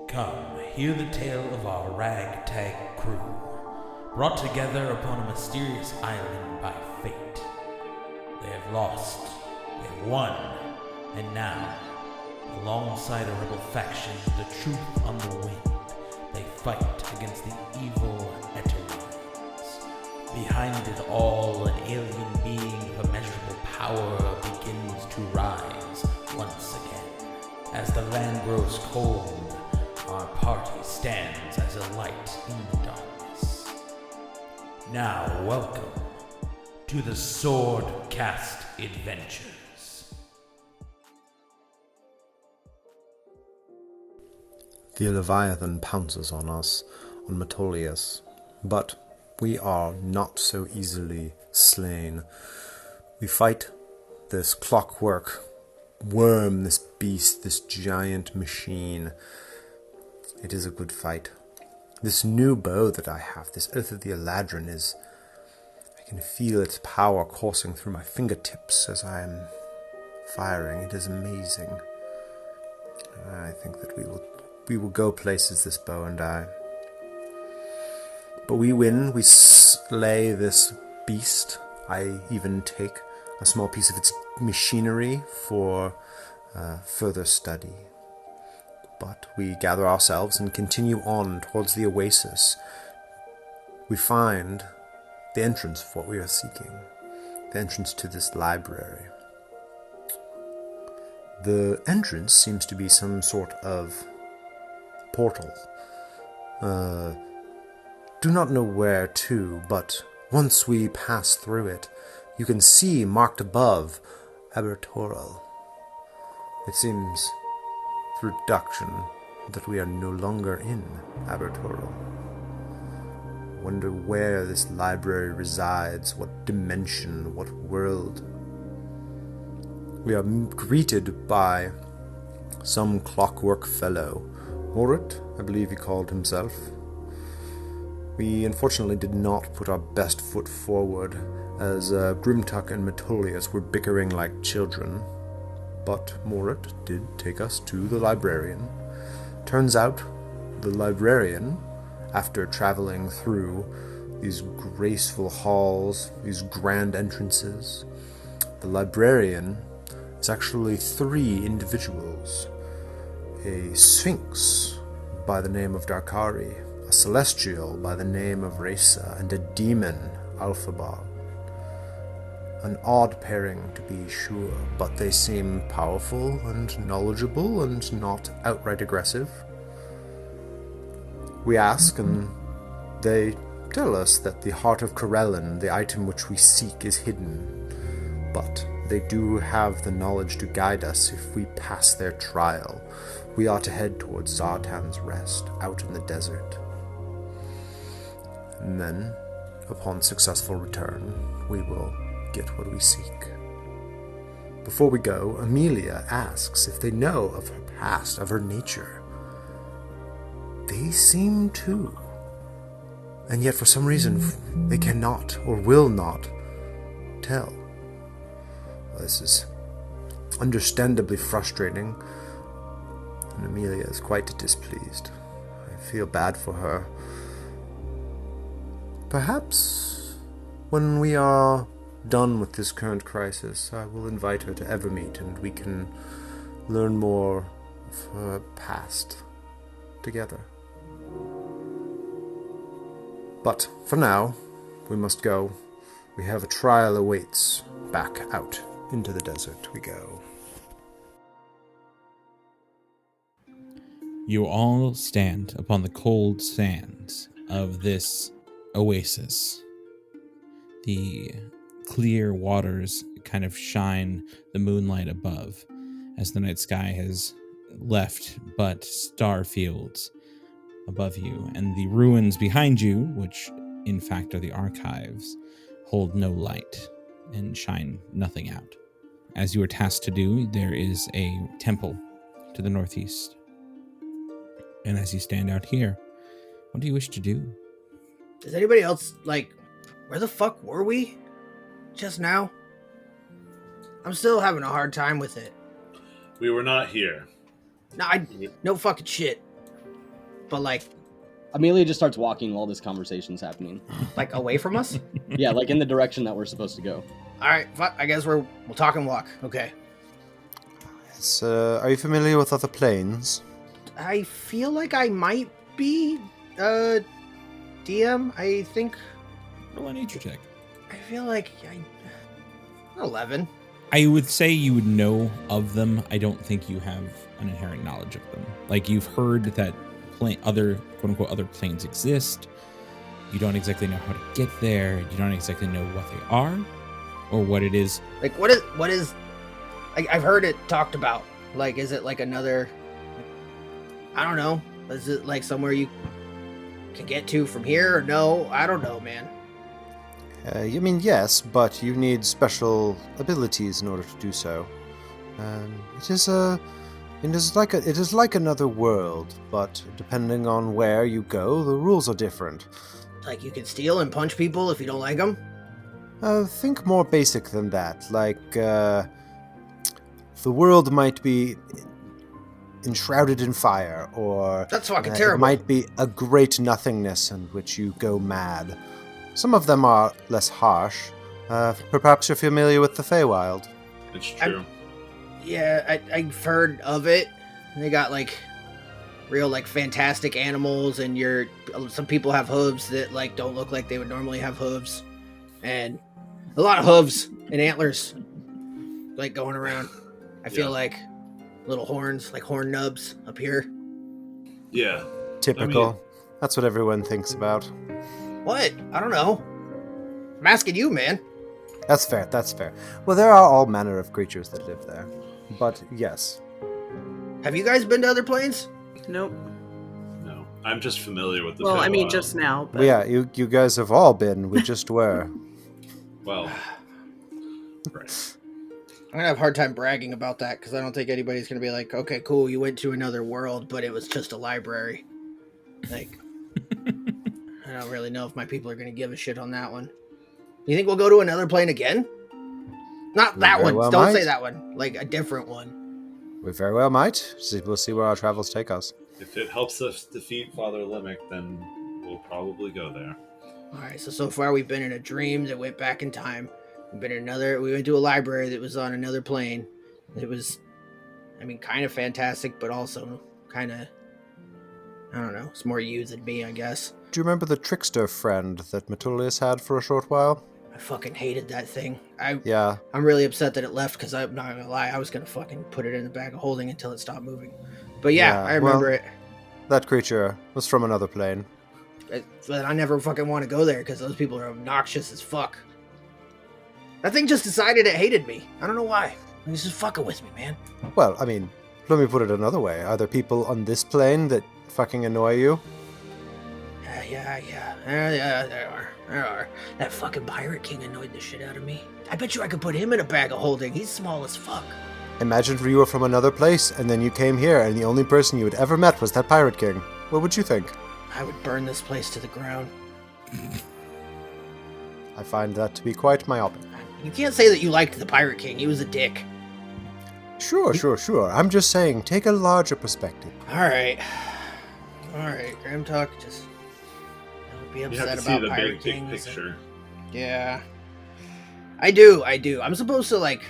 Come, hear the tale of our ragtag crew, brought together upon a mysterious island by fate. They have lost, they have won, and now, alongside a rebel faction, the truth on the wind, they fight against the evil Eterons. Behind it all, an alien being of immeasurable power begins to rise once again. As the land grows cold, our party stands as a light in the darkness. Now, welcome to the Swordcast Adventures. The Leviathan pounces on us, on Metolius, but we are not so easily slain. We fight this clockwork worm, this beast, this giant machine. It is a good fight. This new bow that I have, this Oath of the Eladrin, I can feel its power coursing through my fingertips as I am firing. It is amazing. I think that we will go places, this bow and I. But we win. We slay this beast. I even take a small piece of its machinery for further study. But we gather ourselves and continue on towards the oasis. We find the entrance of what we are seeking, the entrance to this library. The entrance seems to be some sort of portal. Do not know where to, but once we pass through it, you can see marked above Abertoral. It seems through deduction that we are no longer in Abertoral. Wonder where this library resides, what dimension, what world. We are greeted by some clockwork fellow. Morit, I believe he called himself. We unfortunately did not put our best foot forward, as Grimtuck and Metolius were bickering like children. But Morit did take us to the librarian. Turns out, the librarian, after traveling through these graceful halls, these grand entrances, the librarian is actually 3 individuals. A sphinx by the name of Darkari, a celestial by the name of Resa, and a demon, Alphabal. An odd pairing, to be sure, but they seem powerful and knowledgeable and not outright aggressive. We ask, and they tell us that the Heart of Corellin, the item which we seek, is hidden, but they do have the knowledge to guide us if we pass their trial. We are to head towards Zaratan's Rest, out in the desert. And then, upon successful return, we will get what we seek. Before we go, Amelia asks if they know of her past, of her nature. They seem to. And yet for some reason they cannot or will not tell. This is understandably frustrating, and Amelia is quite displeased. I feel bad for her. Perhaps when we are done with this current crisis, I will invite her to Evermeet and we can learn more of her past together. But for now, we must go. We have a trial awaits. Back out into the desert we go. You all stand upon the cold sands of this oasis. The clear waters kind of shine the moonlight above as the night sky has left but star fields above you, and the ruins behind you, which in fact are the archives, hold no light and shine nothing out. As you are tasked to do, there is a temple to the northeast. And as you stand out here, what do you wish to do? Does anybody else, where the fuck were we just now? I'm still having a hard time with it. We were not here. No fucking shit. but like Amelia just starts walking while this conversation's happening. like away from us. Yeah, like in the direction that we're supposed to go. All right, I guess we'll talk and walk. Okay. Are you familiar with other planes? I feel like I might be DM. I think Roll a nature check. I feel like 11. I would say you would know of them. I don't think you have an inherent knowledge of them. Like, you've heard that other quote unquote other planes exist. You don't exactly know how to get there. You don't exactly know what they are or what it is. Like what is I've heard it talked about. Like, is it like another, I don't know. Is it like somewhere you can get to from here or no? I don't know, man. You mean yes, but you need special abilities in order to do so. It is like another world, but depending on where you go, the rules are different. Like you can steal and punch people if you don't like them? Think more basic than that. Like, the world might be enshrouded in fire, or That's fucking terrible. It might be a great nothingness in which you go mad. Some of them are less harsh. Perhaps you're familiar with the Feywild. It's true. Yeah, I've heard of it. They got like real like fantastic animals, and some people have hooves that like don't look like they would normally have hooves, and a lot of hooves and antlers like going around. I feel like little horns, like horn nubs up here. Yeah. Typical. That's what everyone thinks about. What? I don't know. I'm asking you, man. That's fair. Well, there are all manner of creatures that live there. But yes. Have you guys been to other planes? Nope. No. I'm just familiar with the Well, I mean, Feywild. just now. But Well, yeah, you guys have all been. We just were. Well, right. I'm gonna have a hard time bragging about that because I don't think anybody's gonna be like, okay, cool, you went to another world, but it was just a library. Like, I don't really know if my people are gonna give a shit on that one. You think we'll go to another plane again? Not that very one. well Don't might. say that one. Like a different one. We very well might. We'll see where our travels take us. If it helps us defeat Father Limerick, then we'll probably go there. All right. So far we've been in a dream that went back in time. We went to a library that was on another plane. It was, I mean, kind of fantastic, but also kind of, I don't know. It's more you than me, I guess. Do you remember the trickster friend that Metullius had for a short while? I fucking hated that thing. Yeah. I'm really upset that it left because I'm not gonna lie, I was gonna fucking put it in the bag of holding until it stopped moving. But yeah, I remember it. That creature was from another plane. But I never fucking want to go there because those people are obnoxious as fuck. That thing just decided it hated me. I don't know why. It's just fucking with me, man. Well, I mean, let me put it another way. Are there people on this plane that fucking annoy you? Yeah, there are. That fucking Pirate King annoyed the shit out of me. I bet you I could put him in a bag of holding. He's small as fuck. Imagine if you were from another place, and then you came here, and the only person you had ever met was that Pirate King. What would you think? I would burn this place to the ground. I find that to be quite myopic. You can't say that you liked the Pirate King. He was a dick. Sure. I'm just saying, take a larger perspective. Alright, Graham Talk, just don't be You have upset to see about the Pirate big Kings. picture. Yeah. I do. I'm supposed to, like,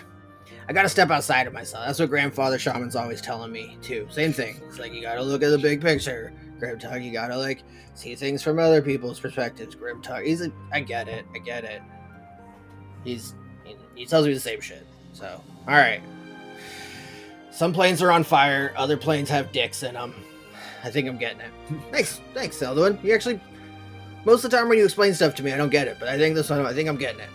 I gotta step outside of myself. That's what Grandfather Shaman's always telling me, too. Same thing. It's like, you gotta look at the big picture. Graham Talk, you gotta, like, see things from other people's perspectives. Graham Talk, I get it. He tells me the same shit. So, alright. Some planes are on fire, other planes have dicks in them. I think I'm getting it. Thanks, Selduin. You actually, most of the time when you explain stuff to me, I don't get it, but I think this one, I think I'm getting it.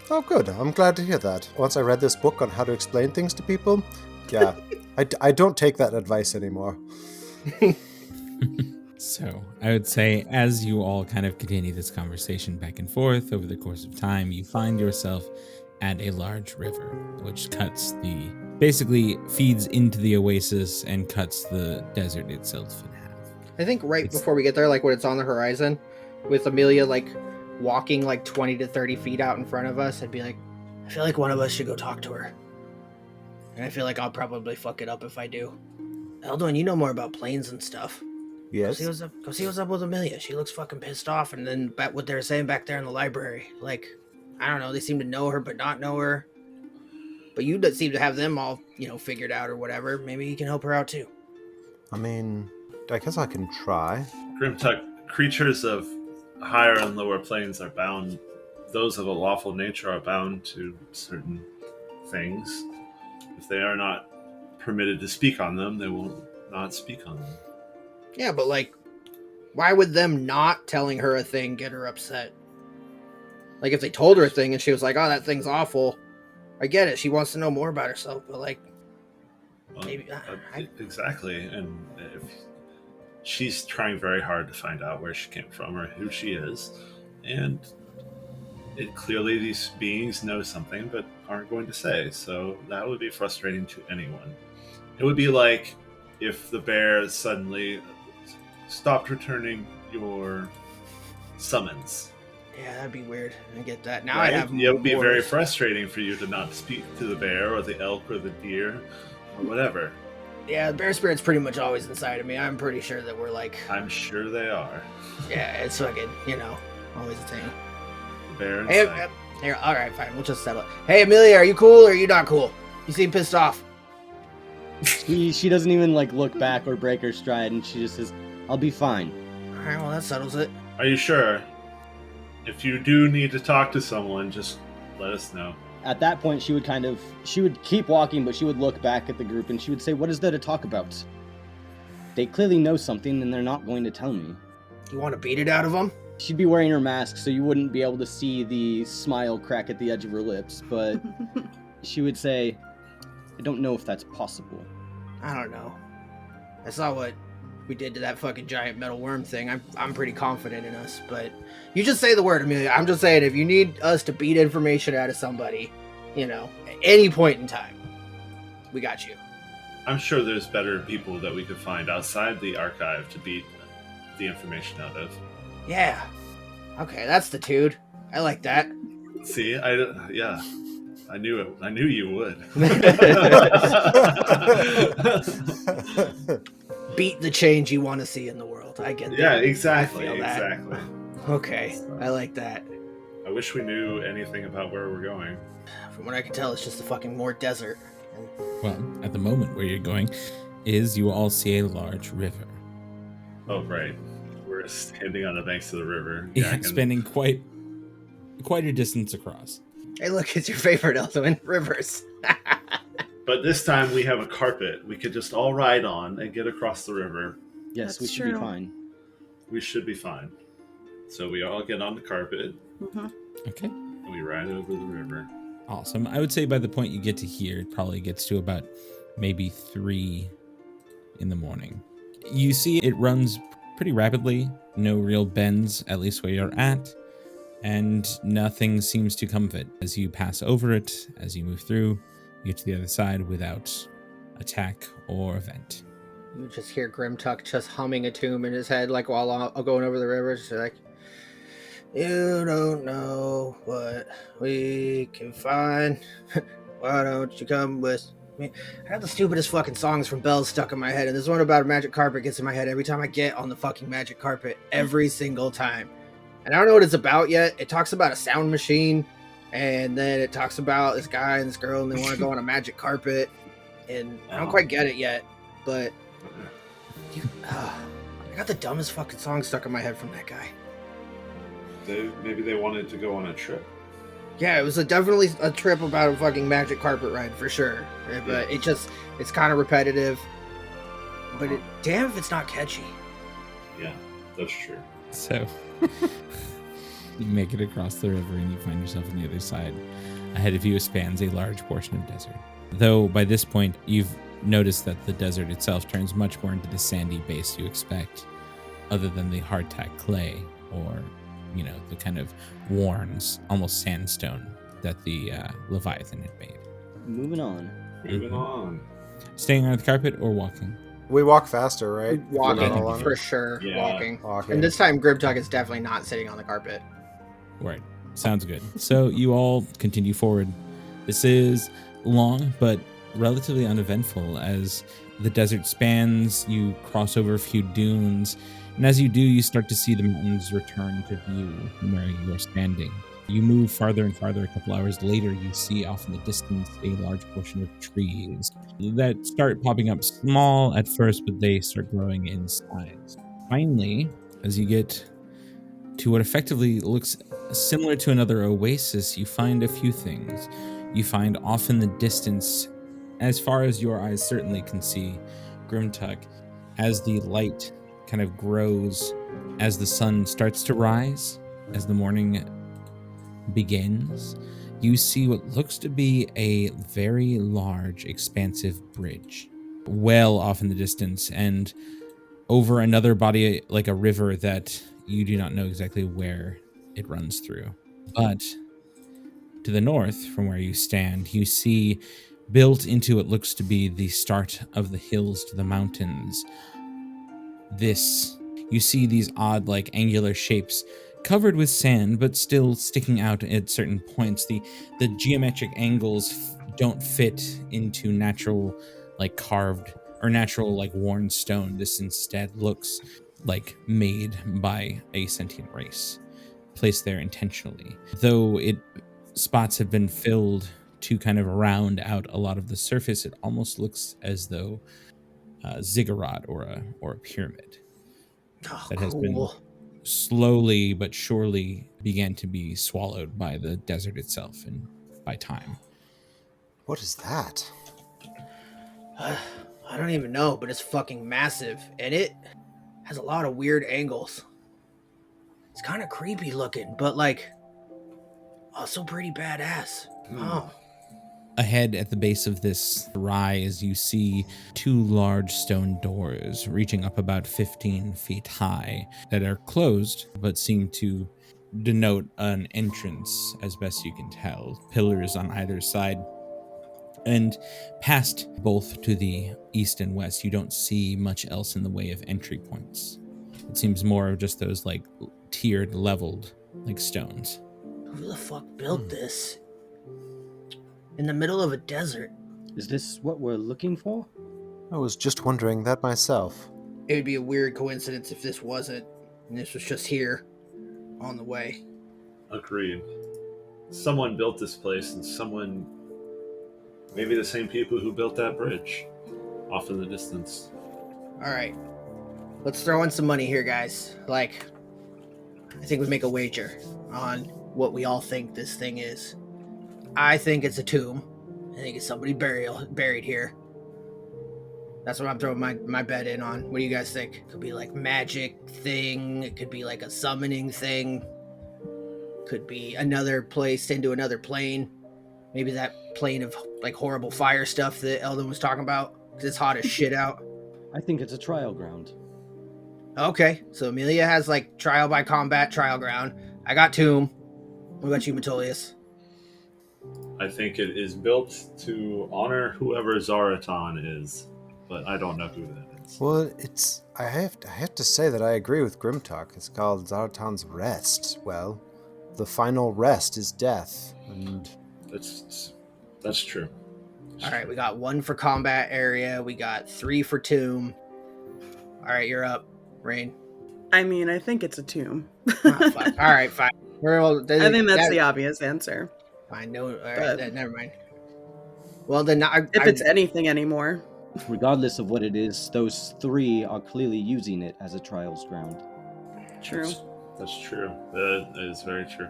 Oh, good. I'm glad to hear that. Once I read this book on how to explain things to people, yeah, I don't take that advice anymore. So I would say, as you all kind of continue this conversation back and forth over the course of time, you find yourself at a large river, which basically feeds into the oasis and cuts the desert itself in half. I think before we get there, like when it's on the horizon, with Amelia like walking like 20 to 30 feet out in front of us, I'd be like, I feel like one of us should go talk to her. And I feel like I'll probably fuck it up if I do. Elduin, you know more about planes and stuff. Yes. Go see what's up with Amelia. She looks fucking pissed off. And then back what they were saying back there in the library. Like, I don't know. They seem to know her, but not know her. But you seem to have them all, figured out or whatever. Maybe you can help her out too. I mean, I guess I can try. Grimtuck, creatures of higher and lower planes are bound. Those of a lawful nature are bound to certain things. If they are not permitted to speak on them, they will not speak on them. Yeah, but like, why would them not telling her a thing get her upset? Like, if they told her a thing and she was like, "Oh, that thing's awful," I get it. She wants to know more about herself, but like, Well, maybe exactly. And if she's trying very hard to find out where she came from or who she is, and clearly these beings know something but aren't going to say. So that would be frustrating to anyone. It would be like if the bear suddenly stopped returning your summons. Yeah, that'd be weird. I get that. Now Right? I have It would be more- very frustrating for you to not speak to the bear or the elk or the deer or whatever. Yeah, the bear spirit's pretty much always inside of me. I'm pretty sure that we're like, I'm sure they are. yeah, it's fucking, always a thing. The bear Hey, inside. here, all right, fine. We'll just settle it. Hey, Amelia, are you cool or are you not cool? You seem pissed off. She doesn't even like look back or break her stride, and she just says, "I'll be fine." All right, well, that settles it. Are you sure? If you do need to talk to someone, just let us know. At that point, she would keep walking, but she would look back at the group and she would say, "What is there to talk about? They clearly know something and they're not going to tell me." You want to beat it out of them? She'd be wearing her mask, so you wouldn't be able to see the smile crack at the edge of her lips, but she would say, "I don't know if that's possible." I don't know. I saw what we did to that fucking giant metal worm thing. I'm pretty confident in us, but you just say the word, Amelia. I'm just saying, if you need us to beat information out of somebody, at any point in time, we got you. I'm sure there's better people that we could find outside the archive to beat the information out of. Yeah. Okay, that's the dude. I like that. See, I knew it. I knew you would. Beat the change you want to see in the world. I get that. Yeah, exactly. I feel that. Exactly. Okay, I like that. I wish we knew anything about where we're going. From what I can tell, it's just a fucking more desert. Well, at the moment where you're going is you all see a large river. Oh, right. We're standing on the banks of the river. Yeah, spanning quite a distance across. Hey, look, it's your favorite Elthwin, rivers. But this time we have a carpet we could just all ride on and get across the river. Yes, we That's should be true. fine. We should be fine. So we all get on the carpet Okay. and we ride over the river. Awesome. I would say by the point you get to here, it probably gets to about maybe 3 in the morning. You see it runs pretty rapidly, no real bends, at least where you're at, and nothing seems to come of it. As you pass over it, as you move through, you get to the other side without attack or event. You just hear Grimtuck just humming a tune in his head, like while going over the river. Just like, you don't know what we can find. Why don't you come with me? I have the stupidest fucking songs from Bells stuck in my head, and this one about a magic carpet gets in my head every time I get on the fucking magic carpet, every single time. And I don't know what it's about yet. It talks about a sound machine, and then it talks about this guy and this girl, and they want to go on a magic carpet, and I don't quite get it yet, but I got the dumbest fucking song stuck in my head from that guy. Maybe they wanted to go on a trip. Yeah, it was definitely a trip about a fucking magic carpet ride for sure. But it's kind of repetitive. But damn if it's not catchy. Yeah, that's true. So you make it across the river and you find yourself on the other side. Ahead of you spans a large portion of desert. Though by this point, you've noticed that the desert itself turns much more into the sandy base you expect, other than the hardtack clay or, the kind of worn, almost sandstone that the Leviathan had made. Moving on. Moving on. Staying on the carpet or walking? We walk faster, right? Walking, Not all on it? for sure. Yeah. Walking. Walking. And this time, Grimtuck is definitely not sitting on the carpet. Right. Sounds good. So you all continue forward. This is long, but relatively uneventful as the desert spans, you cross over a few dunes, and as you do, you start to see the mountains return to view from where you are standing. You move farther and farther. A couple hours later, you see off in the distance a large portion of trees that start popping up small at first, but they start growing in size. Finally, as you get to what effectively looks similar to another oasis, you find a few things. You find off in the distance, as far as your eyes certainly can see, Grimtuck, as the light kind of grows, as the sun starts to rise, as the morning begins, you see what looks to be a very large, expansive bridge, well off in the distance, and over another body, like a river that you do not know exactly where it runs through. But to the north, from where you stand, you see built into what looks to be the start of the hills to the mountains. You see these odd, like angular shapes covered with sand, but still sticking out at certain points. The geometric angles don't fit into natural, like carved or natural, like worn stone. This instead looks like made by a sentient race, placed there intentionally. Though spots have been filled to kind of round out a lot of the surface, it almost looks as though ziggurat or a pyramid that has been slowly but surely began to be swallowed by the desert itself and by time. What is that? I don't even know, but it's fucking massive, and it has a lot of weird angles. It's kind of creepy looking, but like also pretty badass. Oh. Ahead at the base of this rise, you see two large stone doors reaching up about 15 feet high that are closed but seem to denote an entrance as best you can tell. Pillars on either side. And past both to the east and west, you don't see much else in the way of entry points. It seems more of just those like tiered, leveled, like stones. Who the fuck built this? In the middle of a desert. Is this what we're looking for? I was just wondering that myself. It would be a weird coincidence if this wasn't, and this was just here, on the way. Agreed. Someone built this place, and maybe the same people who built that bridge, off in the distance. Alright. Let's throw in some money here, guys. Like, I think we make a wager on what we all think this thing is. I think it's a tomb. I think it's somebody buried here. That's what I'm throwing my bet in on. What do you guys think? It could be like magic thing. It could be like a summoning thing. Could be another place into another plane. Maybe that plane of like horrible fire stuff that Eldon was talking about. Because it's hot as shit out. I think it's a trial ground. Okay, so Amelia has like trial by combat, trial ground. I got tomb. What about you, Metolius? I think it is built to honor whoever Zaratan is, but I don't know who that is. Well, I have to say that I agree with Grimtuck. It's called Zaratan's Rest. Well, the final rest is death, and that's true. All right, we got 1 for combat area. We got 3 for tomb. All right, you're up, Rain. I mean, I think it's a tomb. Oh, fuck. All right, fine. I think that's the obvious answer. Fine, no, all right, never mind. Well, then, if it's anything anymore. Regardless of what it is, those 3 are clearly using it as a trials ground. True. That's true. That is very true.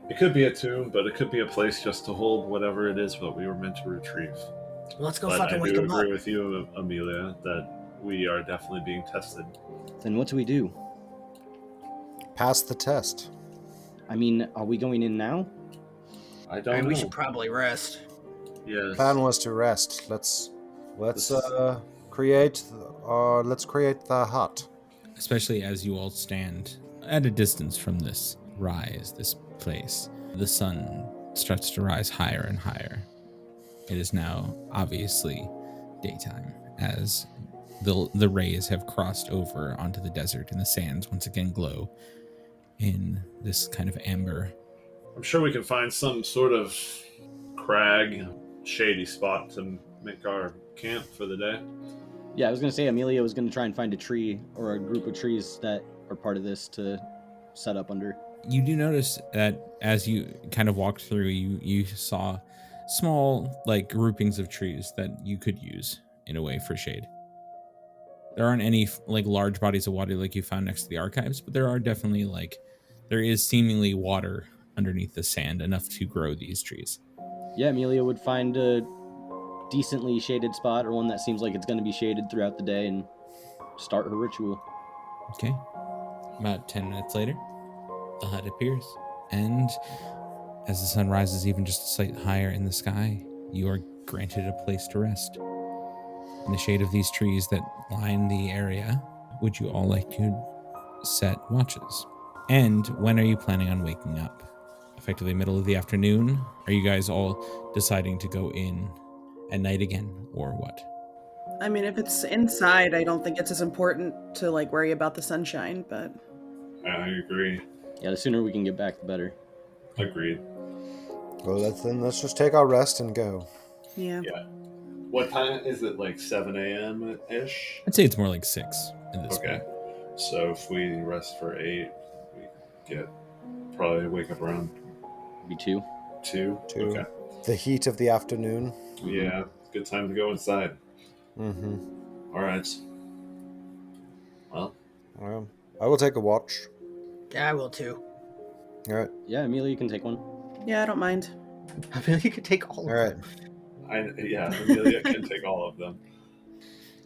It could be a tomb, but it could be a place just to hold whatever it is what we were meant to retrieve. Let's go but fucking wake them up. I do agree with you, Amelia, that we are definitely being tested. Then what do we do? pass the test. I mean, are we going in now? I don't know. We should probably rest. Yes. Plan was to rest. Let's create the hut. Especially as you all stand at a distance from this place. The sun starts to rise higher and higher. It is now obviously daytime as the rays have crossed over onto the desert and the sands once again glow in this kind of amber. I'm sure we can find some sort of crag, shady spot to make our camp for the day. Yeah, I was gonna say Amelia was gonna try and find a tree or a group of trees that are part of this to set up under. You do notice that as you kind of walked through, you saw small like groupings of trees that you could use in a way for shade. There aren't any like large bodies of water like you found next to the archives, but there are definitely there is seemingly water underneath the sand enough to grow these trees. Yeah, Amelia would find a decently shaded spot or one that seems like it's going to be shaded throughout the day and start her ritual. Okay. About 10 minutes later, the hut appears. And as the sun rises even just a slight higher in the sky, you are granted a place to rest. In the shade of these trees that line the area, would you all like to set watches? And when are you planning on waking up? Effectively middle of the afternoon? Are you guys all deciding to go in at night again, or what? I mean, if it's inside, I don't think it's as important to like worry about the sunshine, but I agree. Yeah, the sooner we can get back, the better. Agreed. Well, let's just take our rest and go. yeah. Yeah. What time is it? Like 7 a.m. ish? I'd say it's more like 6 at this Okay. point. So if we rest for 8, we probably wake up around Be 2. 2. 2. Okay. The heat of the afternoon. Yeah. Good time to go inside. Mm-hmm. All right. Well, I will take a watch. Yeah, I will too. All right. Yeah, Amelia, you can take one. Yeah, I don't mind. I feel like you could take all All of right. them. Amelia can take all of them.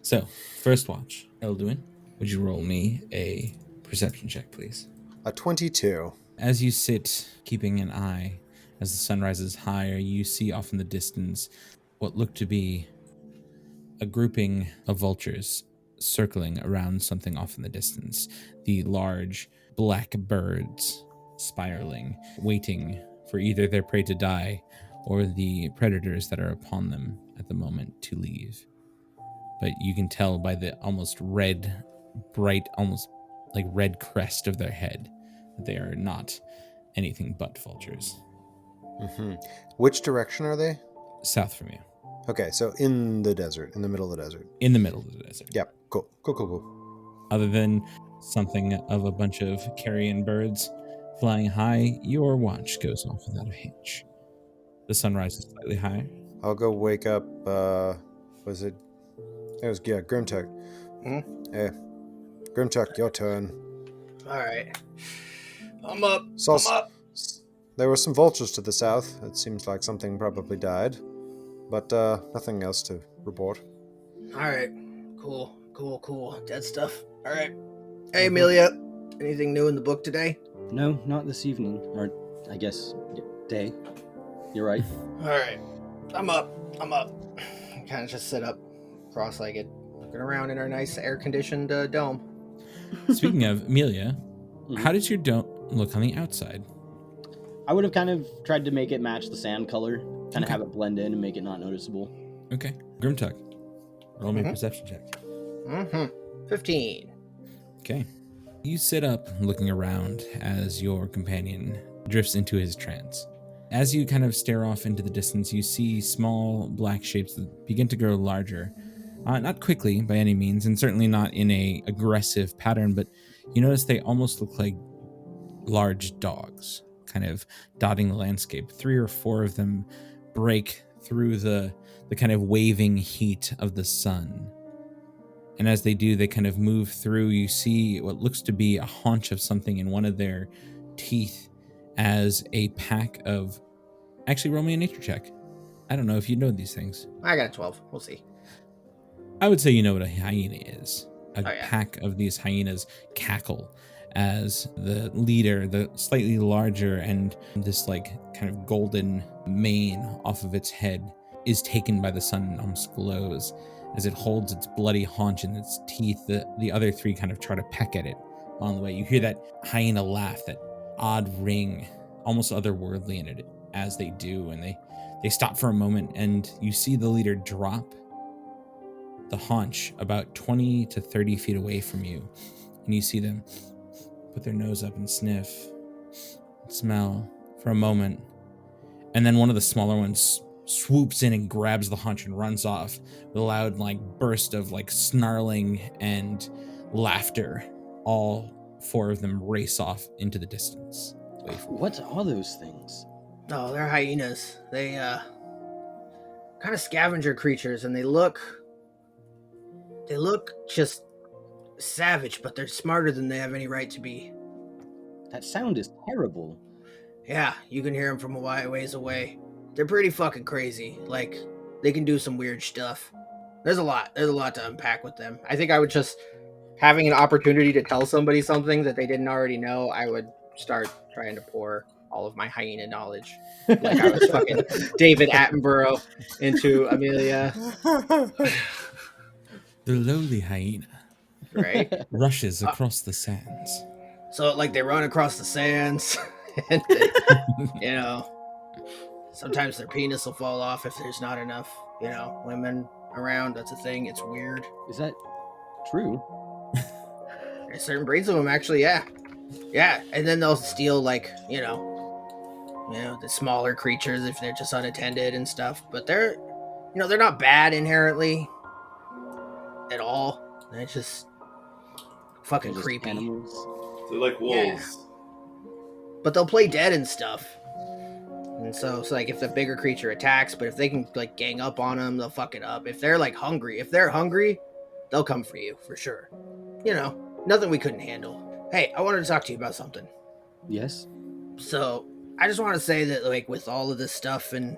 So, first watch. Elduin, would you roll me a perception check, please? A 22. As you sit, keeping an eye, as the sun rises higher, you see off in the distance what look to be a grouping of vultures circling around something off in the distance. The large black birds spiraling, waiting for either their prey to die or the predators that are upon them at the moment to leave. But you can tell by the almost red, bright, almost like red crest of their head that they are not anything but vultures. Mm-hmm. Which direction are they? South from you. Okay, so in the desert, in the middle of the desert. In the middle of the desert. Yep, cool. Other than something of a bunch of carrion birds flying high, your watch goes off without a hitch. The sun rises slightly higher. I'll go wake up, was it? It was, yeah, Grimtuck. Mm-hmm. Hey, Grimtuck, your turn. All right. I'm up. So, I'm up. There were some vultures to the south. It seems like something probably died. But nothing else to report. All right. Cool. Dead stuff. All right. Hey, Amelia. Anything new in the book today? No, not this evening. Or, I guess, day. You're right. All right. I'm up. Kind of just sit up, cross-legged, looking around in our nice air-conditioned dome. Speaking of, Amelia, Mhm. how does your dome look on the outside? I would have kind of tried to make it match the sand color, kind of Okay. have it blend in and make it not noticeable. Okay. Grimtuck, roll me a Mhm. perception check. 15. Okay. You sit up looking around as your companion drifts into his trance. As you kind of stare off into the distance, you see small black shapes that begin to grow larger. Not quickly by any means, and certainly not in a aggressive pattern, but you notice they almost look like large dogs, kind of dotting the landscape. 3 or 4 of them break through the kind of waving heat of the sun. And as they do, they kind of move through. You see what looks to be a haunch of something in one of their teeth as a pack of... Actually, roll me a nature check. I don't know if you know these things. I got a 12. We'll see. I would say you know what a hyena is. A Oh, yeah. pack of these hyenas cackle as the leader, the slightly larger and this like kind of golden mane off of its head, is taken by the sun and almost glows. As it holds its bloody haunch in its teeth, the other 3 kind of try to peck at it on the way. You hear that hyena laugh, that odd ring, almost otherworldly in it as they do, and they stop for a moment, and you see the leader drop the haunch about 20 to 30 feet away from you, and you see them put their nose up and sniff, and smell for a moment, and then one of the smaller ones swoops in and grabs the hunch and runs off with a loud burst of snarling and laughter. All four of them race off into the distance. What are those things? Oh, they're hyenas. They kind of scavenger creatures, and they look just savage, but they're smarter than they have any right to be. That sound is terrible. Yeah, you can hear them from a ways away. They're pretty fucking crazy. Like, they can do some weird stuff. There's a lot to unpack with them. I think I would just, having an opportunity to tell somebody something that they didn't already know, I would start trying to pour all of my hyena knowledge. Like I was fucking David Attenborough into Amelia. The lowly hyena Right? rushes across the sands. So, like, they run across the sands, and they, sometimes their penis will fall off if there's not enough, women around. That's a thing. It's weird. Is that true? There's certain breeds of them, actually, yeah. Yeah, and then they'll steal, the smaller creatures if they're just unattended and stuff. But they're not bad inherently at all. They're just fucking They're just creepy. Animals. They're like wolves. But they'll play dead and stuff. And so it's like if the bigger creature attacks, but if they can gang up on them, they'll fuck it up. If they're hungry, they'll come for you for sure. Nothing we couldn't handle. Hey, I wanted to talk to you about something. Yes. So I just want to say that with all of this stuff and,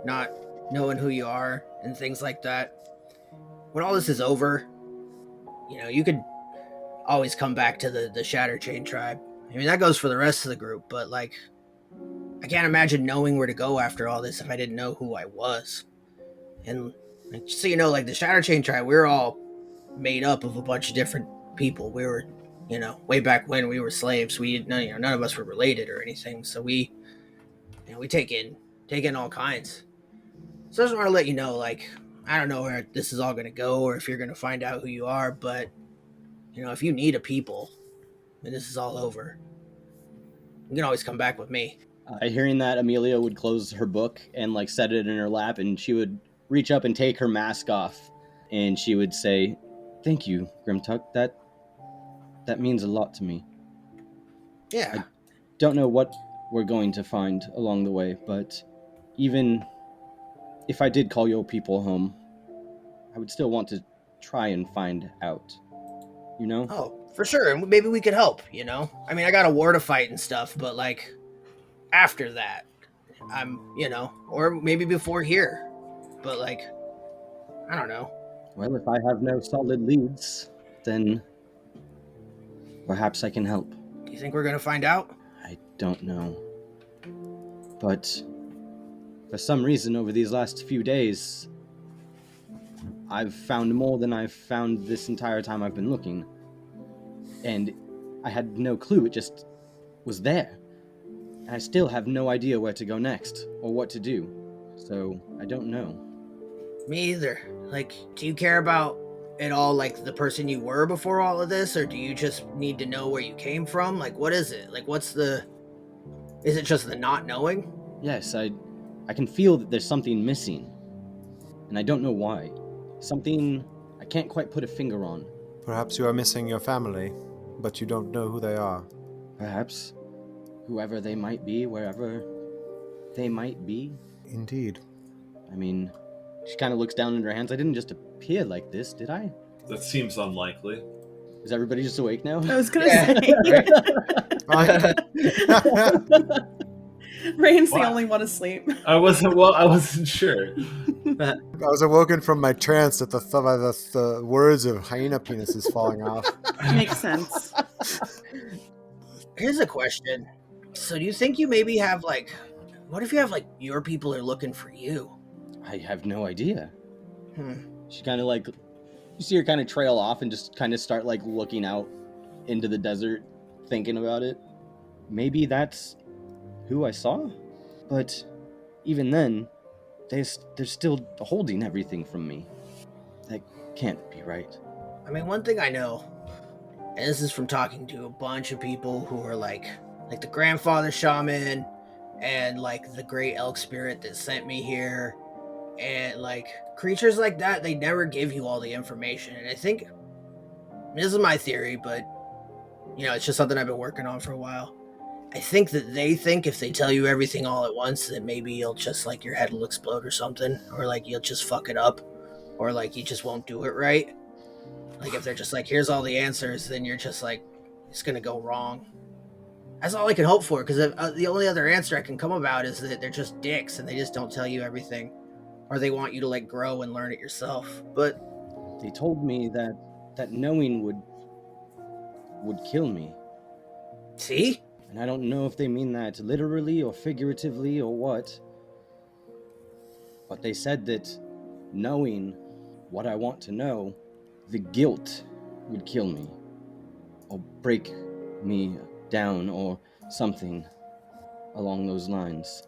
not knowing who you are and things like that, when all this is over, you could always come back to the Shatter Chain tribe. I mean, that goes for the rest of the group, but I can't imagine knowing where to go after all this if I didn't know who I was. And just so you know, the Shatter Chain tribe, we're all made up of a bunch of different people. We were, way back when we were slaves, none of us were related or anything. So we take in all kinds. So I just want to let you know, I don't know where this is all going to go or if you're going to find out who you are, but if you need a people when this is all over, you can always come back with me. Hearing that, Amelia would close her book and set it in her lap, and she would reach up and take her mask off, and she would say, "Thank you, Grimtuck. That means a lot to me. Yeah. I don't know what we're going to find along the way, but even if I did call your people home, I would still want to try and find out. Oh, for sure. And maybe we could help, I mean, I got a war to fight and stuff, but after that, I'm, or maybe before here, but I don't know. Well, if I have no solid leads, then perhaps I can help. Do you think we're going to find out? I don't know. But for some reason, over these last few days, I've found more than I've found this entire time I've been looking. And I had no clue, it just was there. And I still have no idea where to go next, or what to do. So, I don't know. Me either. Do you care about at all, the person you were before all of this, or do you just need to know where you came from? What is it? Is it just the not knowing? Yes, I can feel that there's something missing. And I don't know why. Something I can't quite put a finger on. Perhaps you are missing your family, but you don't know who they are. Perhaps. Whoever they might be, wherever they might be. Indeed. I mean, she kind of looks down in her hands. I didn't just appear like this, did I? That seems unlikely. Is everybody just awake now? I was gonna say. Rain's the only one asleep. I wasn't sure. I was awoken from my trance at the words of hyena penises falling off. Makes sense. Here's a question. So do you think you maybe have what if you have your people are looking for you? I have no idea. She kind of you see her kind of trail off and just kind of start looking out into the desert, thinking about it. Maybe that's who I saw? But even then, they're still holding everything from me. That can't be right. I mean, one thing I know, and this is from talking to a bunch of people who are like the grandfather shaman, and like the great elk spirit that sent me here, and like creatures like that, they never give you all the information. And I think this is my theory, but it's just something I've been working on for a while. I think that they think if they tell you everything all at once, that maybe you'll just like your head will explode or something, or like you'll just fuck it up, or like you just won't do it right. Like if they're just like, here's all the answers, then you're just like, it's gonna go wrong. That's all I can hope for, because the only other answer I can come about is that they're just dicks and they just don't tell you everything, or they want you to like grow and learn it yourself. But They told me that knowing would kill me. see, And I don't know if they mean that literally or figuratively or what. But they said that knowing what I want to know, the guilt would kill me. Or break me down or something along those lines.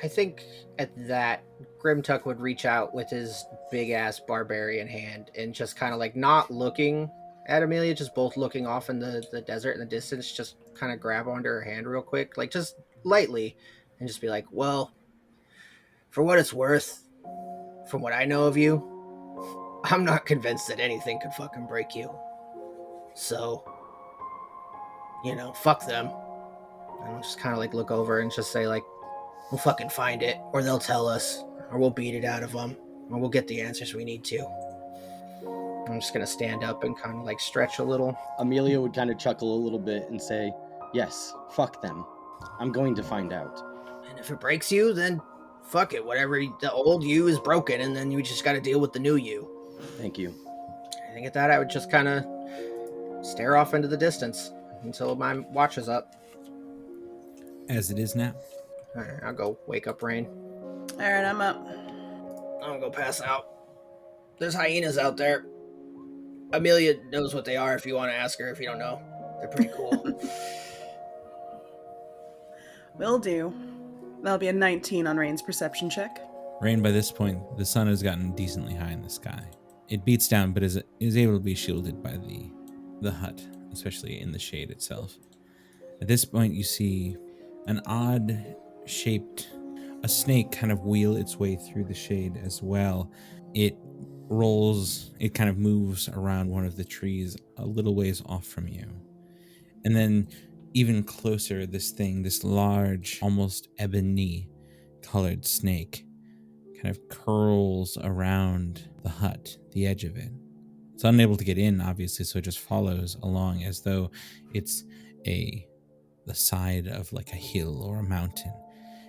I think at that, Grimtuck would reach out with his big ass barbarian hand and just kind of like not looking at Amelia, just both looking off in the desert in the distance, just kind of grab onto her hand real quick, like just lightly, and just be like, well, for what it's worth, from what I know of you, I'm not convinced that anything could fucking break you. So, fuck them. And I'll just kind of like look over and just say like, we'll fucking find it, or they'll tell us, or we'll beat it out of them, or we'll get the answers we need to. I'm just gonna stand up and kind of like stretch a little. Amelia would kind of chuckle a little bit and say, yes, fuck them. I'm going to find out. And if it breaks you, then fuck it. Whatever, the old you is broken, and then you just gotta deal with the new you. Thank you. I think at that, I would just kind of stare off into the distance until my watch is up. As it is now. All right, I'll go wake up Rain. All right, I'm up. I'll go pass out. There's hyenas out there. Amelia knows what they are if you want to ask her. If you don't know, they're pretty cool. Will do. That'll be a 19 on Rain's perception check. Rain, by this point, the sun has gotten decently high in the sky. It beats down, but is able to be shielded by the hut, especially in the shade itself. At this point, you see an odd-shaped, a snake kind of wheel its way through the shade as well. It kind of moves around one of the trees a little ways off from you. And then even closer, this large, almost ebony-colored snake kind of curls around the hut, the edge of it. It's unable to get in, obviously, so it just follows along as though it's the side of like a hill or a mountain.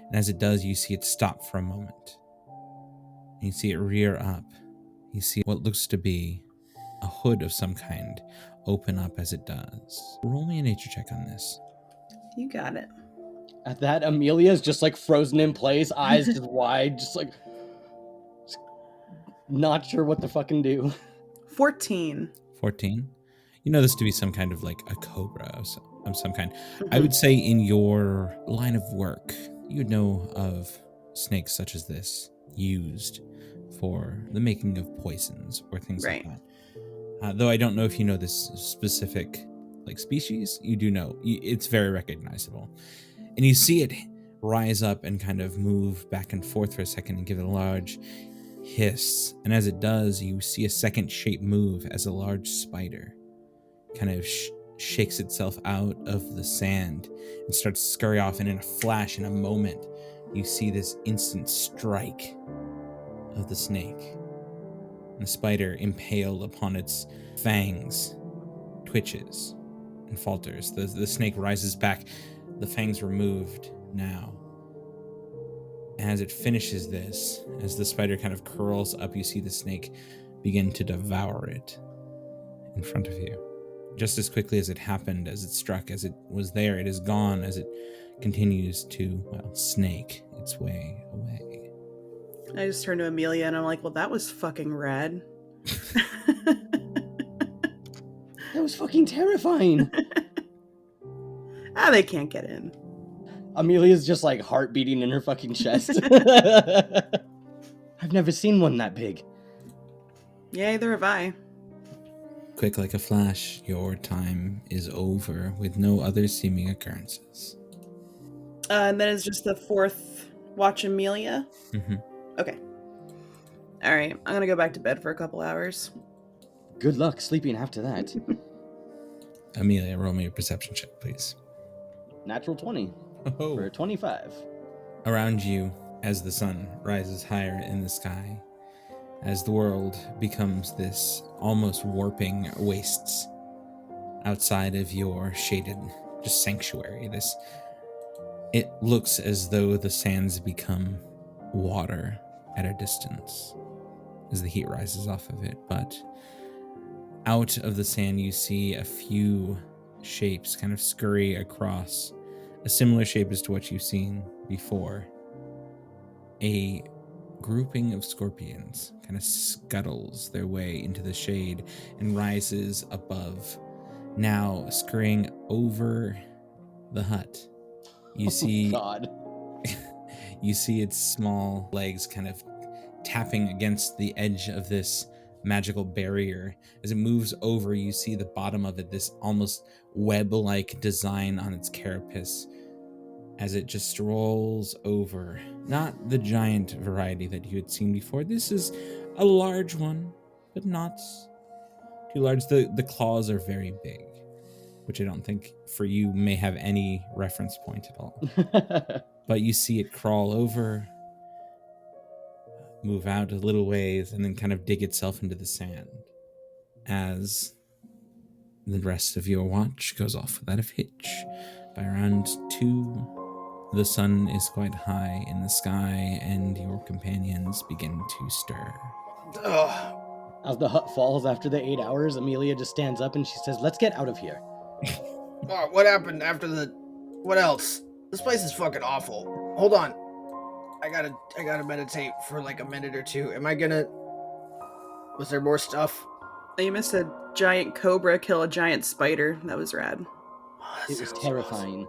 And as it does, you see it stop for a moment. And you see it rear up. You see what looks to be a hood of some kind open up as it does. Roll me a nature check on this. You got it. At that, Amelia's just like frozen in place, eyes just wide, just like not sure what to fucking do. 14. 14. You know this to be some kind of like a cobra of some kind. Mm-hmm. I would say in your line of work, you would know of snakes such as this used for the making of poisons or things like that. Though I don't know if you know this specific like species, you do know. It's very recognizable. And you see it rise up and kind of move back and forth for a second and give it a large hiss. And as it does, you see a second shape move as a large spider kind of shakes itself out of the sand and starts to scurry off. And in a flash, in a moment, you see this instant strike of the snake. And the spider, impaled upon its fangs, twitches and falters. The snake rises back, the fangs removed now. And as it finishes this, as the spider kind of curls up, you see the snake begin to devour it in front of you. Just as quickly as it happened, as it struck, as it was there, it is gone as it continues to, snake its way away. I just turned to Amelia and I'm like, well, that was fucking rad. That was fucking terrifying. They can't get in. Amelia's just like heart beating in her fucking chest. I've never seen one that big. Yeah, either have I. Quick like a flash, your time is over with no other seeming occurrences. And then it's just the fourth watch, Amelia. Mm-hmm. Okay. All right. I'm gonna go back to bed for a couple hours. Good luck sleeping after that. Amelia, roll me a perception check, please. Natural 20 for 25. Around you, as the sun rises higher in the sky, as the world becomes this almost warping wastes outside of your shaded just sanctuary, it looks as though the sands become water at a distance as the heat rises off of it. But out of the sand, you see a few shapes kind of scurry across, a similar shape as to what you've seen before. A grouping of scorpions kind of scuttles their way into the shade and rises above, now scurrying over the hut. You see, God. you see its small legs kind of tapping against the edge of this magical barrier. As it moves over, you see the bottom of it, this almost web-like design on its carapace, as it just strolls over. Not the giant variety that you had seen before. This is a large one, but not too large. The claws are very big, which I don't think for you may have any reference point at all. But you see it crawl over, move out a little ways, and then kind of dig itself into the sand as the rest of your watch goes off without a hitch. By around 2, the sun is quite high in the sky, and your companions begin to stir. Ugh. As the hut falls after the 8 hours, Amelia just stands up and she says, "Let's get out of here." Oh, what happened after the... What else? This place is fucking awful. Hold on. I gotta meditate for like a minute or two. Am I gonna... Was there more stuff? You missed a giant cobra kill a giant spider. That was rad. Oh, that It was sounds terrifying.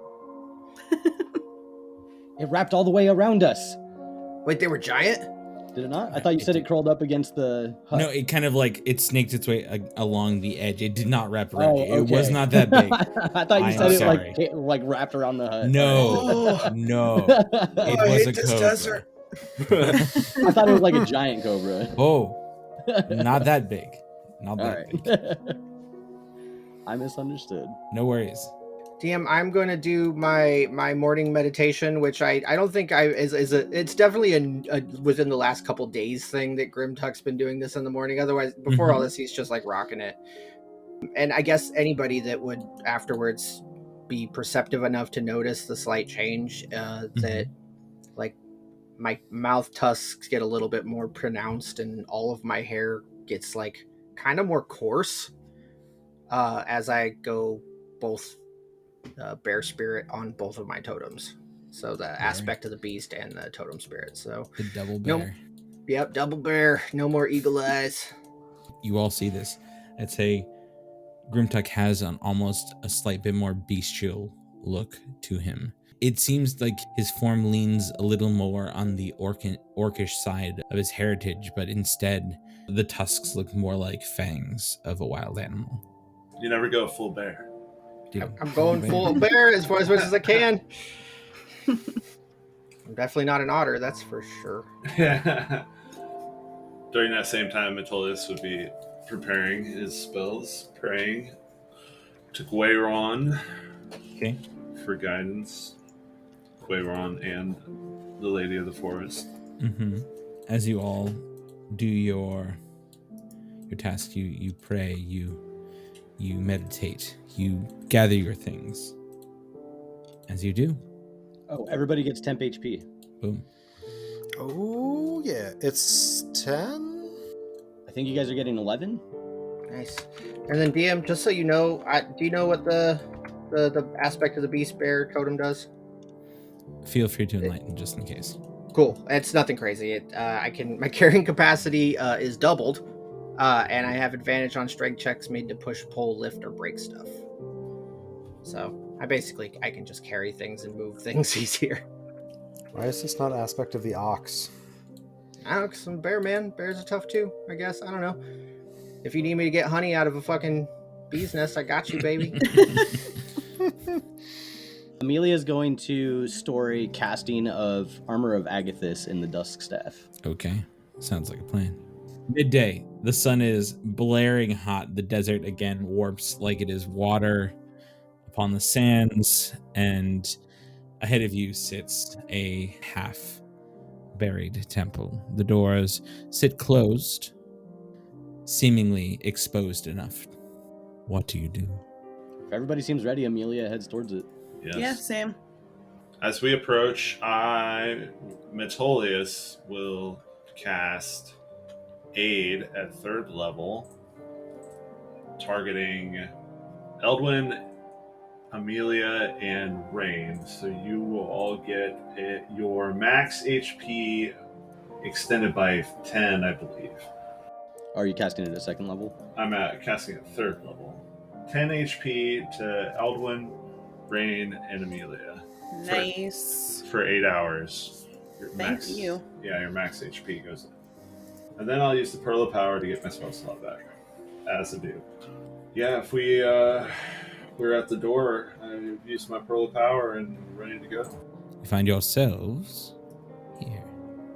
It wrapped all the way around us. awesome. Wait, they were giant? Did it not? I thought you said it crawled up against the hut. No, it kind of like it snaked its way along the edge. It did not wrap around. Oh, It was okay. not that big. I thought you I am said it sorry. like wrapped around the hut. No, Oh. no. Oh, It I was hate a this cobra. desert. I thought it was like a giant cobra. Oh, not that big. Not All that big. right. I misunderstood. No worries. DM, I'm going to do my morning meditation, which I don't think it's definitely a within the last couple days thing that Grimtuck's been doing this in the morning. Otherwise, before all this, he's just like rocking it. And I guess anybody that would afterwards be perceptive enough to notice the slight change that like my mouth tusks get a little bit more pronounced and all of my hair gets like kind of more coarse as I go both bear spirit on both of my totems. So the aspect of the beast and the totem spirit. So The double bear. yep, double bear. No more eagle eyes. You all see this. I'd say Grimtuck has an almost a slight bit more bestial look to him. It seems like his form leans a little more on the orcish side of his heritage, but instead the tusks look more like fangs of a wild animal. You never go full bear. Dude, I'm going full bear as far as I can. I'm definitely not an otter, that's for sure. During that same time, Metolius would be preparing his spells, praying to Guayron Okay. for guidance. Guayron and the Lady of the Forest. As you all do your task, you pray, you meditate, you gather your things. As you do, Oh, everybody gets temp HP. boom. Oh, yeah. It's 10? I think you guys are getting 11. Nice. And then DM, just so you know, do you know what the aspect of the beast bear totem does? Feel free to enlighten just in case. Cool. It's nothing crazy. My carrying capacity is doubled, and I have advantage on strength checks made to push, pull, lift, or break stuff. So I can just carry things and move things easier. Why is this not aspect of the ox? I don't know, 'cause I'm a bear, man. Bears are tough too, I guess. I don't know. If you need me to get honey out of a fucking bee's nest, I got you, baby. Amelia's going to story casting of Armor of Agathis in the Dusk Staff. Okay, sounds like a plan. Midday, the sun is blaring hot. The desert again warps like it is water upon the sands, and ahead of you sits a half buried temple. The doors sit closed, seemingly exposed enough. What do you do? If everybody seems ready, Amelia heads towards it. Yes. Yeah, same. As we approach, Metolius will cast Aid at 3rd level, targeting Eldwin, Amelia, and Rain. So you will all get your max HP extended by 10, I believe. Are you casting it at 2nd level? I'm casting at 3rd level. 10 HP to Eldwin, Rain, and Amelia. Nice. For 8 hours. Your Thank you. Yeah, your max HP goes up. And then I'll use the Pearl of Power to get my spell slot back. As I do. Yeah, if we're at the door, I've used my Pearl of Power and ready to go. You find yourselves here.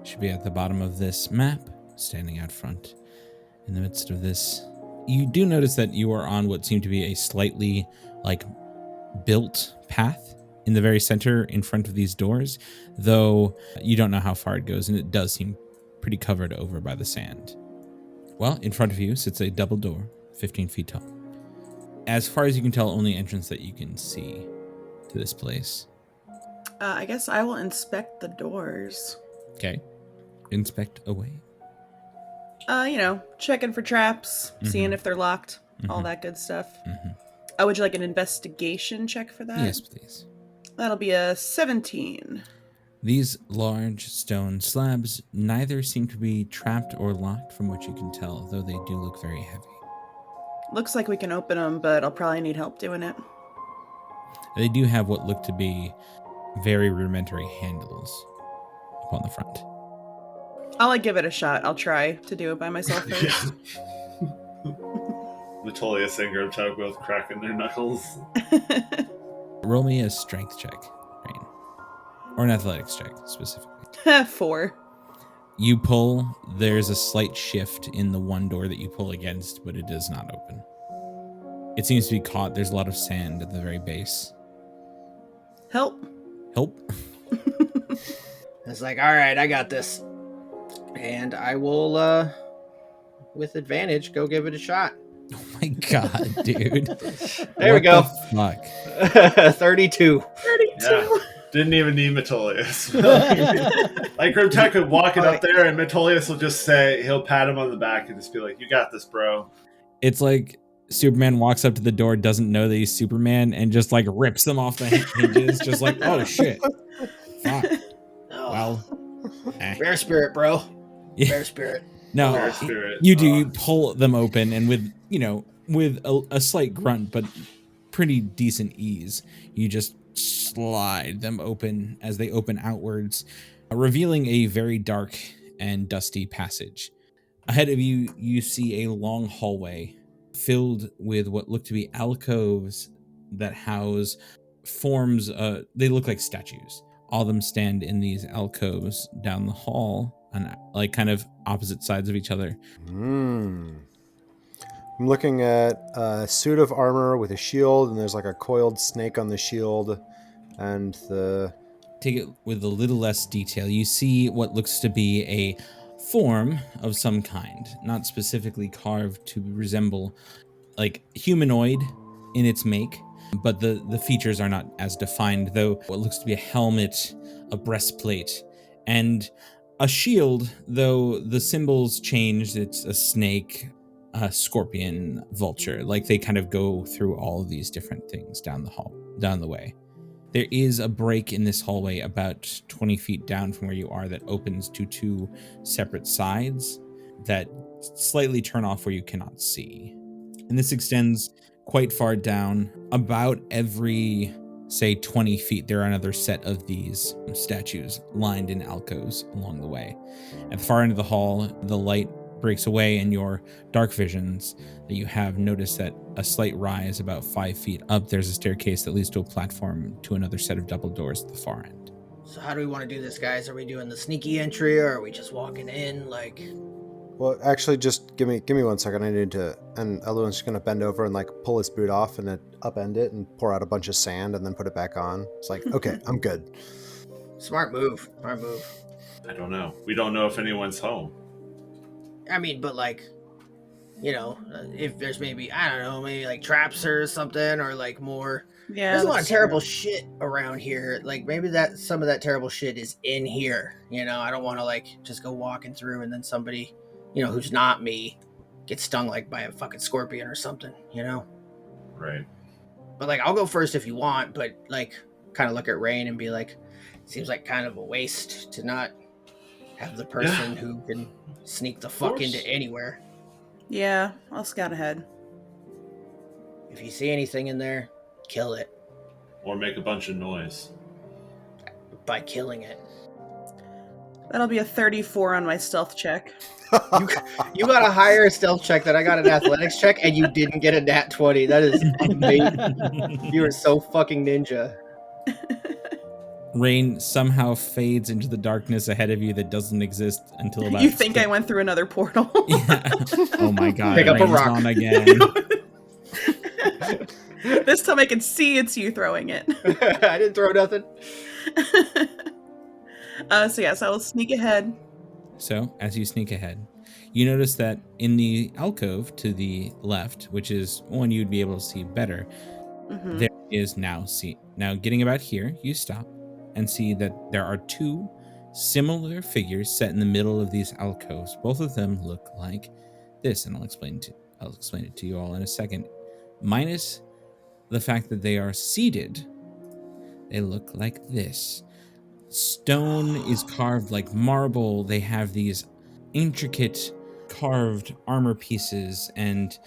Should be at the bottom of this map, standing out front in the midst of this. You do notice that you are on what seemed to be a slightly built path in the very center in front of these doors, though you don't know how far it goes, and it does seem pretty covered over by the sand. Well, in front of you sits a double door, 15 feet tall. As far as you can tell, only entrance that you can see to this place. I guess I will inspect the doors. Okay. Inspect away. Checking for traps, seeing if they're locked, all that good stuff. Would you like an investigation check for that? Yes, please. That'll be a 17. These large stone slabs neither seem to be trapped or locked from what you can tell, though they do look very heavy. Looks like we can open them, but I'll probably need help doing it. They do have what look to be very rudimentary handles upon the front. I'll give it a shot. I'll try to do it by myself first. Metolius and Grubtug both cracking their knuckles. Roll me a strength check, Rain. Or an athletics check, specifically. 4. You pull, there's a slight shift in the one door that you pull against, but it does not open. It seems to be caught. There's a lot of sand at the very base. Help. Help? It's like, all right, I got this. And I will, with advantage, go give it a shot. Oh my god, dude. There we go. Fuck. 32. 32. Yeah. Didn't even need Metolius. Like Grubtech could walk it up there and Metolius will just say, he'll pat him on the back and just be like, you got this, bro. It's like Superman walks up to the door, doesn't know that he's Superman, and just rips them off the hinges. Just like, oh shit. Fuck. Well. Bear spirit, bro. Yeah. Bear spirit. No, Bear spirit. you do. You pull them open, and with a slight grunt, but pretty decent ease, you just slide them open as they open outwards, revealing a very dark and dusty passage. Ahead of you, you see a long hallway filled with what look to be alcoves that house forms. They look like statues. All of them stand in these alcoves down the hall on kind of opposite sides of each other. I'm looking at a suit of armor with a shield, and there's a coiled snake on the shield, and the... Take it with a little less detail. You see what looks to be a form of some kind, not specifically carved to resemble humanoid in its make, but the features are not as defined, though what looks to be a helmet, a breastplate, and a shield, though the symbols changed. It's a snake, a scorpion, vulture. They kind of go through all of these different things down the way. There is a break in this hallway about 20 feet down from where you are that opens to 2 separate sides that slightly turn off where you cannot see. And this extends quite far down. About every, say, 20 feet, there are another set of these statues lined in alcoves along the way. At the far end of the hall, the light breaks away in your dark visions that you have noticed that a slight rise about 5 feet up, there's a staircase that leads to a platform to another set of double doors at the far end. So how do we want to do this, guys? Are we doing the sneaky entry, or are we just walking in? Like, Well, actually, just give me 1 second. I need to, and Eluan's just gonna bend over and like pull his boot off and then upend it and pour out a bunch of sand and then put it back on. It's like, okay, I'm good. smart move. Smart move. I don't know. We don't know if anyone's home. I mean, but like, you know, if there's maybe, I don't know, maybe like traps or something, or like more. Yeah. There's a lot of that's terrible true. shit around here. Like maybe that some of that terrible shit is in here. You know, I don't want to like just go walking through and then somebody, you know, who's not me, gets stung like by a fucking scorpion or something. You know. Right. But like, I'll go first if you want. But like, kind of look at Rain and be like, seems like kind of a waste to not have the person who can sneak the fuck course. into anywhere. Yeah, I'll scout ahead. If you see anything in there, kill it Or make a bunch of noise. by killing it. That'll be a 34 on my stealth check. You got a higher stealth check than I got an athletics check, and you didn't get a nat 20. That is amazing. You are so fucking ninja. Rain somehow fades into the darkness ahead of you that doesn't exist until about... You think I went through another portal? Yeah. Oh my god. Pick up a Rain's rock. on again. This time I can see it's you throwing it. I didn't throw nothing. So yes, I will sneak ahead. So, as you sneak ahead, you notice that in the alcove to the left, which is one you'd be able to see better, Mhm. there is now getting about here, you stop and see that there are 2 similar figures set in the middle of these alcoves. Both of them look like this, and I'll explain it to you all in a second. Minus the fact that they are seated, they look like this. Stone is carved like marble. They have these intricate carved armor pieces and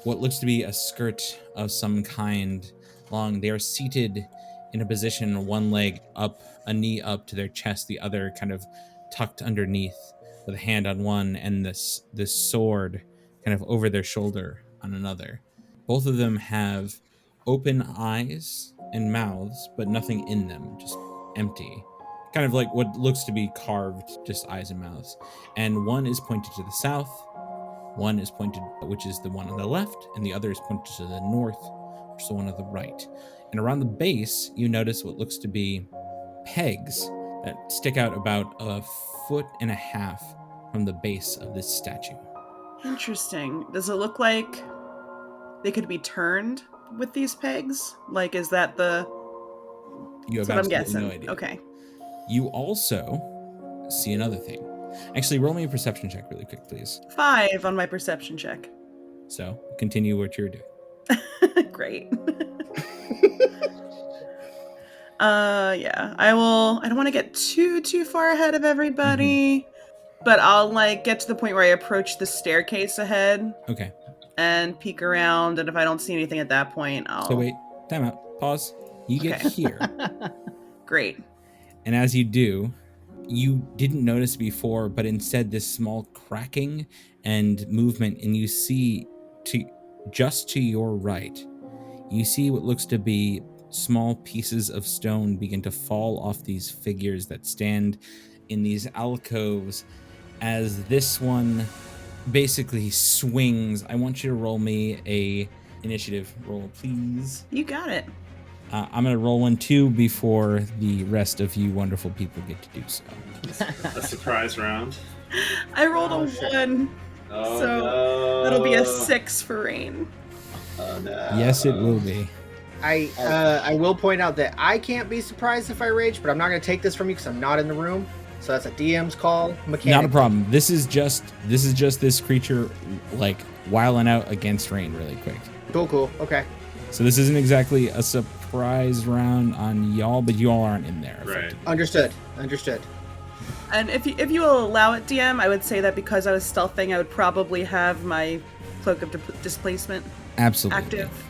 what looks to be a skirt of some kind long. They are seated in a position, one leg up, a knee up to their chest, the other kind of tucked underneath with a hand on one and this sword kind of over their shoulder on another. Both of them have open eyes and mouths, but nothing in them, just empty. Kind of like what looks to be carved, just eyes and mouths. And one is pointed to the south, one is pointed, which is the one on the left, and the other is pointed to the north, which is the one on the right. And around the base, you notice what looks to be pegs that stick out about 1.5 feet from the base of this statue. Interesting. Does it look like they could be turned with these pegs? Like, is that the... You have That's what I'm absolutely guessing. no idea. Okay. You also see another thing. Actually, roll me a perception check really quick, please. 5 on my perception check. So, continue what you're doing. Great. Yeah. I don't want to get too far ahead of everybody, but I'll like get to the point where I approach the staircase ahead Okay. and peek around, and if I don't see anything at that point, I'll... So wait, time out, pause. You get Okay. here. Great. And as you do, you didn't notice before, but instead this small cracking and movement, and you see just to your right, you see what looks to be small pieces of stone begin to fall off these figures that stand in these alcoves as this one basically swings. I want you to roll me a initiative roll, please. You got it. I'm going to roll one too before the rest of you wonderful people get to do so. A surprise round. I rolled Oh, a shit. 1, Oh, so no. that'll be a 6 for Rain. Oh, no. Yes, it will be. I will point out that I can't be surprised if I rage, but I'm not going to take this from you because I'm not in the room. So that's a DM's call. Mechanic. Not a problem. This is just this creature like wiling out against Rain really quick. Cool. Okay. So this isn't exactly a surprise round on y'all, but you all aren't in there. Right. Understood. And if you will allow it, DM, I would say that because I was stealthing, I would probably have my Cloak of Displacement Absolutely. active.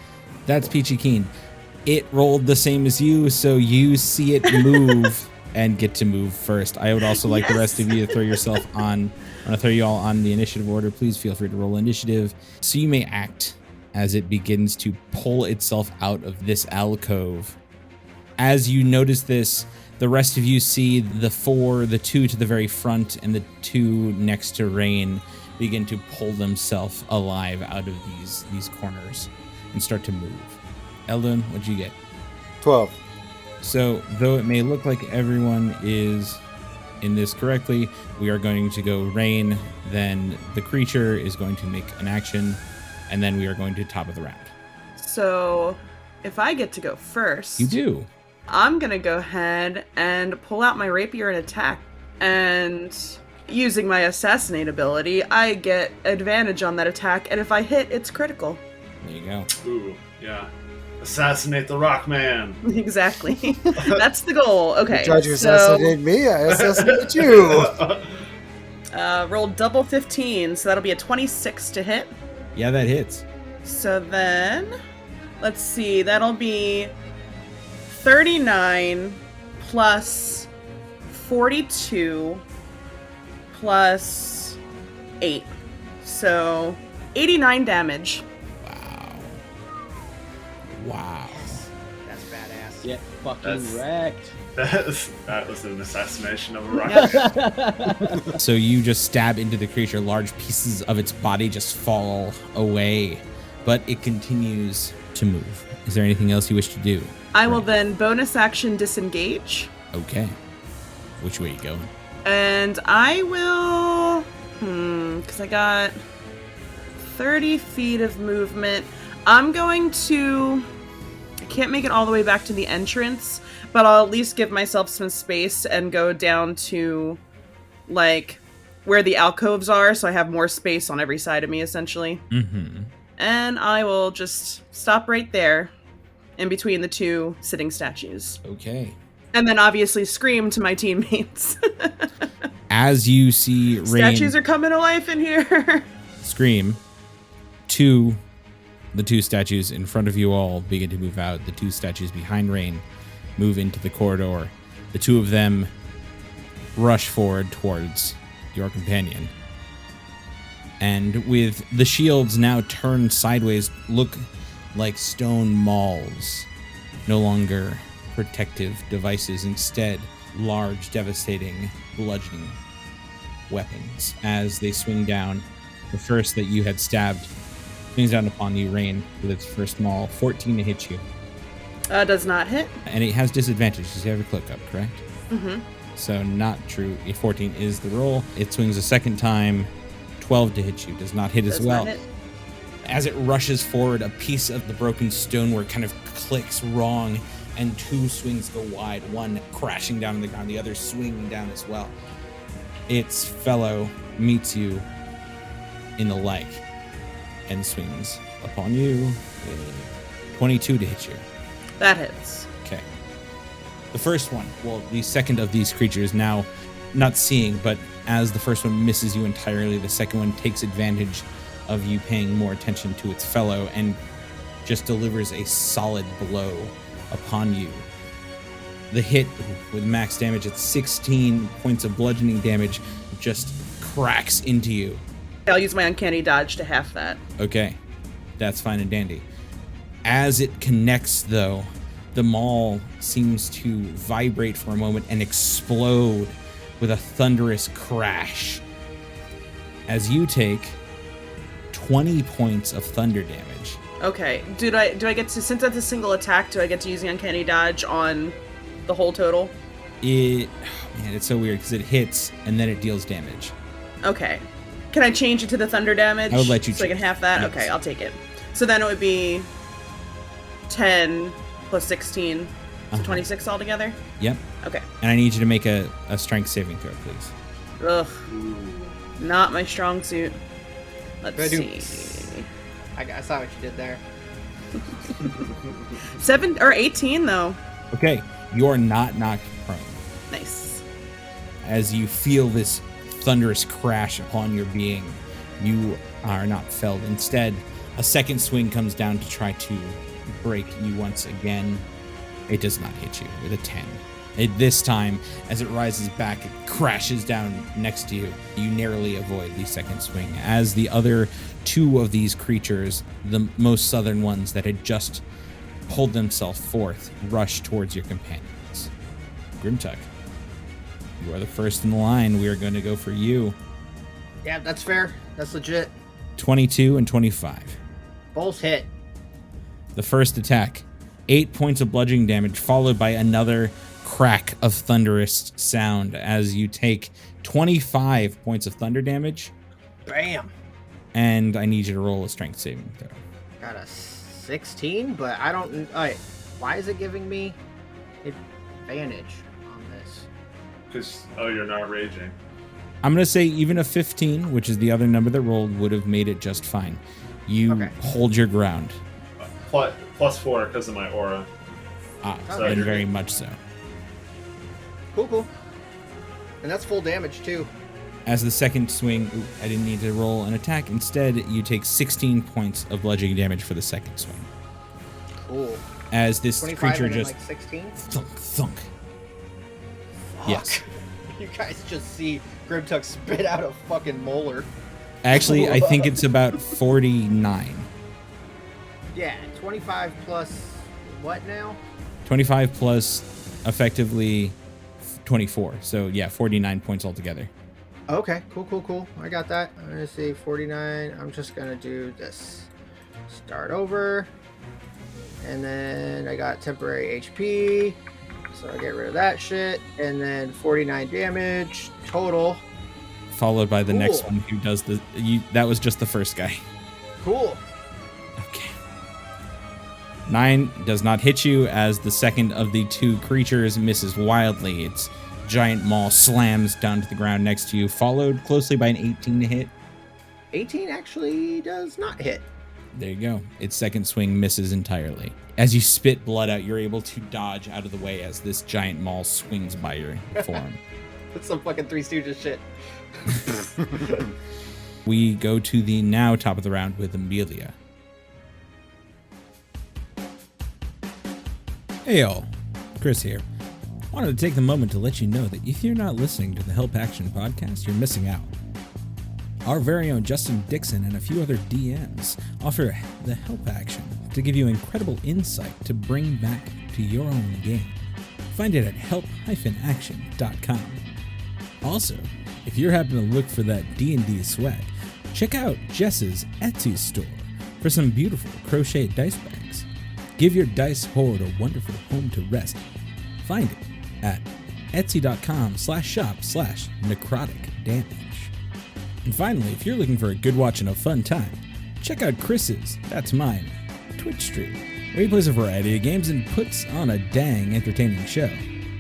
That's Peachy Keen. It rolled the same as you, so you see it move and get to move first. I would also like the rest of you to throw yourself on. I'm going to throw you all on the initiative order. Please feel free to roll initiative. So you may act as it begins to pull itself out of this alcove. As you notice this, the rest of you see the two to the very front and the two next to Rain begin to pull themselves alive out of these corners and start to move. Eldon, what'd you get? 12. So, though it may look like everyone is in this correctly, we are going to go Rain, then the creature is going to make an action, and then we are going to top of the round. So, if I get to go first... You do. I'm going to go ahead and pull out my rapier and attack. And using my assassinate ability, I get advantage on that attack, and if I hit, it's critical. There you go. Ooh, yeah. Assassinate the Rock Man. Exactly. That's the goal. Okay. You tried to assassinate me, I assassinate you. Rolled double 15, so that'll be a 26 to hit. Yeah, that hits. So then, let's see, that'll be 39 plus 42 plus 8. So 89 damage. Wow. That's badass. Get fucking That's- wrecked. That was an assassination of a rock man. So you just stab into the creature, large pieces of its body just fall away, but it continues to move. Is there anything else you wish to do? I will then bonus action disengage. Okay. Which way are you going? And I will... because I got 30 feet of movement. I'm going to... I can't make it all the way back to the entrance, but I'll at least give myself some space and go down to, like, where the alcoves are, so I have more space on every side of me, essentially. Mm-hmm. And I will just stop right there, in between the two sitting statues. Okay. And then obviously scream to my teammates. As you see Rain Statues are coming to life in here. scream, the two statues in front of you all begin to move out. The two statues behind Rain move into the corridor. The two of them rush forward towards your companion. And with the shields now turned sideways, look like stone mauls, no longer protective devices, instead large, devastating, bludgeoning weapons. As they swing down, the first that you had stabbed swings down upon you, Rain, with its first maul. 14 to hit you. Does not hit. And it has disadvantage because you have your cloak up, correct? Mm-hmm. So not true. A 14 is the roll. It swings a second time. 12 to hit you. Does not hit as Does well. not hit. As it rushes forward, a piece of the broken stonework kind of clicks wrong, and two swings go wide, one crashing down on the ground, the other swinging down as well. Its fellow meets you in the leg and swings upon you. 22 to hit you. That hits. Okay. The first one, well, the second of these creatures now not seeing, but as the first one misses you entirely, the second one takes advantage of you paying more attention to its fellow and just delivers a solid blow upon you. The hit with max damage at 16 points of bludgeoning damage just cracks into you. I'll use my uncanny dodge to half that. Okay, that's fine and dandy. As it connects, though, the maul seems to vibrate for a moment and explode with a thunderous crash. As you take 20 points of thunder damage. Okay. Do I get to, since that's a single attack, do I get to use the uncanny dodge on the whole total? Man, it's so weird because it hits and then it deals damage. Okay. Can I change it to the thunder damage? I would let you so I can choose. half that? Yes. Okay, I'll take it. So then it would be 10 plus 16, so 26 altogether? Yep. Okay. And I need you to make a strength saving throw, please. Ugh. Not my strong suit. Let's Good. see. I saw what you did there. 18 though. Okay, you're not knocked prone. Nice. As you feel this thunderous crash upon your being, you are not felled. Instead, a second swing comes down to try to break you once again. It does not hit you with a 10. This time, as it rises back, it crashes down next to you. You narrowly avoid the second swing as the other two of these creatures, the most southern ones that had just pulled themselves forth, rush towards your companions. Grimtuck, you are the first in the line. We are going to go for you. Yeah, that's fair. That's legit. 22 and 25. Both hit. The first attack, 8 points of bludgeoning damage, followed by another crack of thunderous sound as you take 25 points of thunder damage. Bam. And I need you to roll a strength saving throw. Got a 16, but I don't... Alright, why is it giving me advantage on this? Because, you're not raging. I'm going to say even a 15, which is the other number that rolled, would have made it just fine. You hold your ground. Plus 4 because of my aura. Then very much so. Cool. And that's full damage, too. As the second swing, I didn't need to roll an attack. Instead, you take 16 points of bludgeoning damage for the second swing. Cool. As this creature just... 16? Thunk. Fuck. Yes. You guys just see Grimtuck spit out a fucking molar. Actually, I think it's about 49. Yeah, 25 plus what now? 25 plus effectively 24. So yeah, 49 points altogether. Okay, cool. I got that. I'm gonna say 49. I'm just gonna do this. Start over. And then I got temporary HP. So I get rid of that shit. And then 49 damage total. Followed by the next one who does that was just the first guy. Cool. Okay. 9 does not hit you as the second of the two creatures misses wildly. Its giant maw slams down to the ground next to you, followed closely by an 18 to hit. 18 actually does not hit. There you go. Its second swing misses entirely. As you spit blood out, you're able to dodge out of the way as this giant maul swings by your form. That's some fucking Three Stooges shit. We go to the now top of the round with Amelia. Hey all, Chris here. Wanted to take the moment to let you know that if you're not listening to the Help Action podcast, you're missing out. Our very own Justin Dixon and a few other DMs offer the Help Action to give you incredible insight to bring back to your own game. Find it at help-action.com. Also, if you're happening to look for that D&D swag, check out Jess's Etsy store for some beautiful crocheted dice bags. Give your dice hoard a wonderful home to rest. Find it at etsy.com/shop/necrotic-damage. And finally, if you're looking for a good watch and a fun time, check out Chris's, that's mine, Twitch stream, where he plays a variety of games and puts on a dang entertaining show.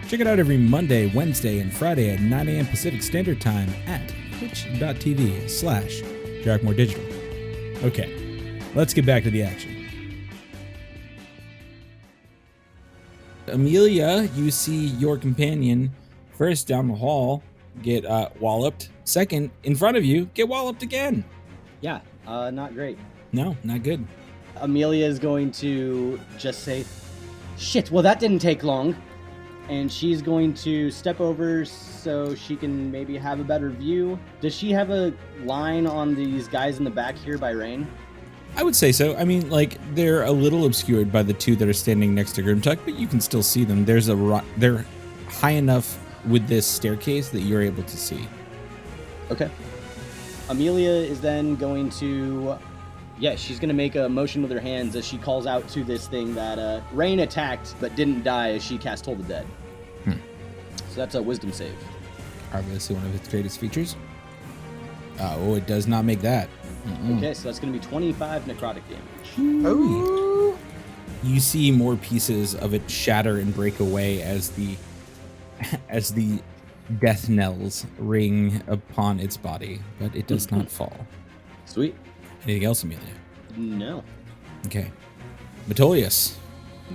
Check it out every Monday, Wednesday, and Friday at 9 a.m. Pacific Standard Time at twitch.tv/DrackMoreDigital. Okay, let's get back to the action. Amelia, you see your companion first down the hall get walloped. Second, in front of you, get walloped again. Yeah, not great. No, not good. Amelia is going to just say, shit, well that didn't take long. And she's going to step over so she can maybe have a better view. Does she have a line on these guys in the back here by Rain? I would say so. I mean, like, they're a little obscured by the two that are standing next to Grimtuck, but you can still see them. They're high enough with this staircase that you're able to see. Okay. Amelia is then going to... Yeah, she's going to make a motion with her hands as she calls out to this thing that Rain attacked but didn't die as she cast Toll the Dead. So that's a wisdom save. Obviously one of its greatest features. It does not make that. Okay, so that's going to be 25 necrotic damage. Oh. You see more pieces of it shatter and break away as the death knells ring upon its body, but it does not fall. Sweet. Anything else, Amelia? No. Okay. Metolius.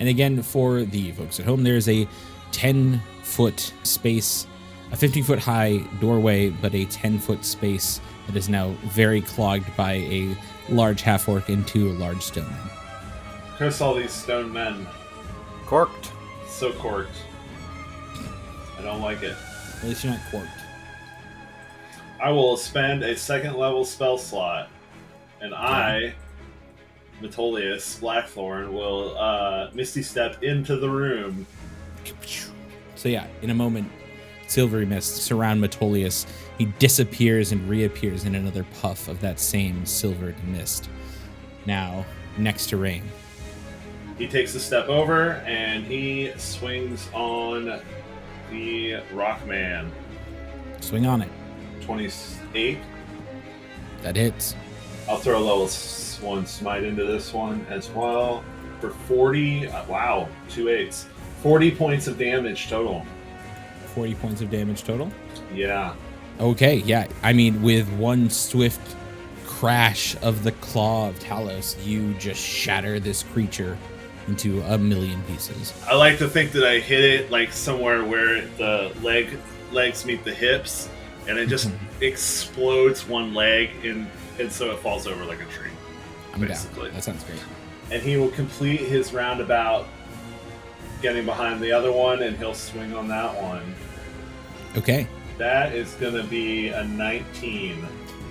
And again, for the folks at home, there's a 10-foot space, a 15-foot high doorway, but a 10-foot space that is now very clogged by a large half-orc and two large stone men. Curse all these stone men. Corked. So corked. I don't like it. At least you're not corked. I will spend a second level spell slot, and I, Metolius Blackthorn, will Misty Step into the room. So yeah, in a moment, silvery mists surround Metolius. He disappears and reappears in another puff of that same silvered mist. Now, next to Rain. He takes a step over, and he swings on the Rockman. Swing on it. 28. That hits. I'll throw a level 1 smite into this one as well for 40. Wow, 2 8s. 40 points of damage total. 40 points of damage total? Yeah. Okay, yeah. I mean, with one swift crash of the claw of Talos, you just shatter this creature into a million pieces. I like to think that I hit it like somewhere where the legs meet the hips, and it just explodes one leg, and so it falls over like a tree. I'm basically down. That sounds great. And he will complete his roundabout getting behind the other one, and he'll swing on that one. Okay. That is going to be a 19.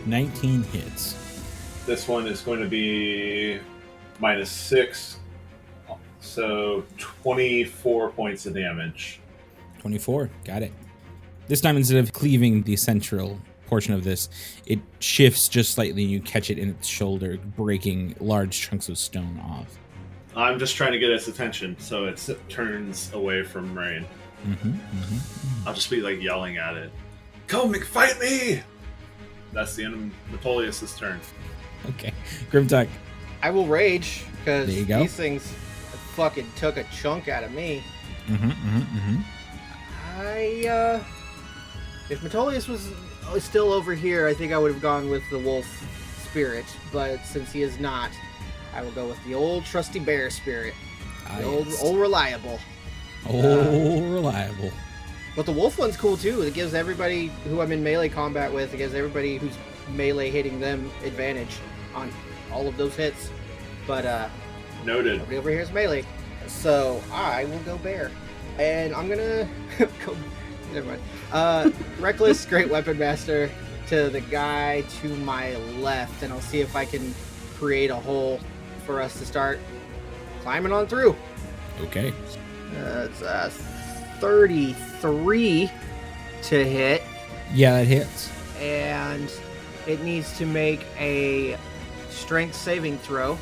19 hits. This one is going to be -6, so 24 points of damage. 24. Got it. This time, instead of cleaving the central portion of this, it shifts just slightly and you catch it in its shoulder, breaking large chunks of stone off. I'm just trying to get its attention, so it turns away from Rain. I'll just be like yelling at it. Come fight me! That's the end of Metolius' turn. Okay. Grimtuck. I will rage because There you go. these things fucking took a chunk out of me. If Metolius was still over here, I think I would have gone with the wolf spirit, but since he is not, I will go with the old trusty bear spirit. The old reliable. Reliable. But the wolf one's cool too. It gives everybody who I'm in melee combat with, it gives everybody who's melee hitting them advantage on all of those hits. But Noted. nobody over here is melee. So I will go bear. And I'm gonna go, never mind. Reckless Great Weapon Master to the guy to my left, and I'll see if I can create a hole for us to start climbing on through. Okay. It's 33 to hit, Yeah, that hits. and it needs to make a strength saving throw.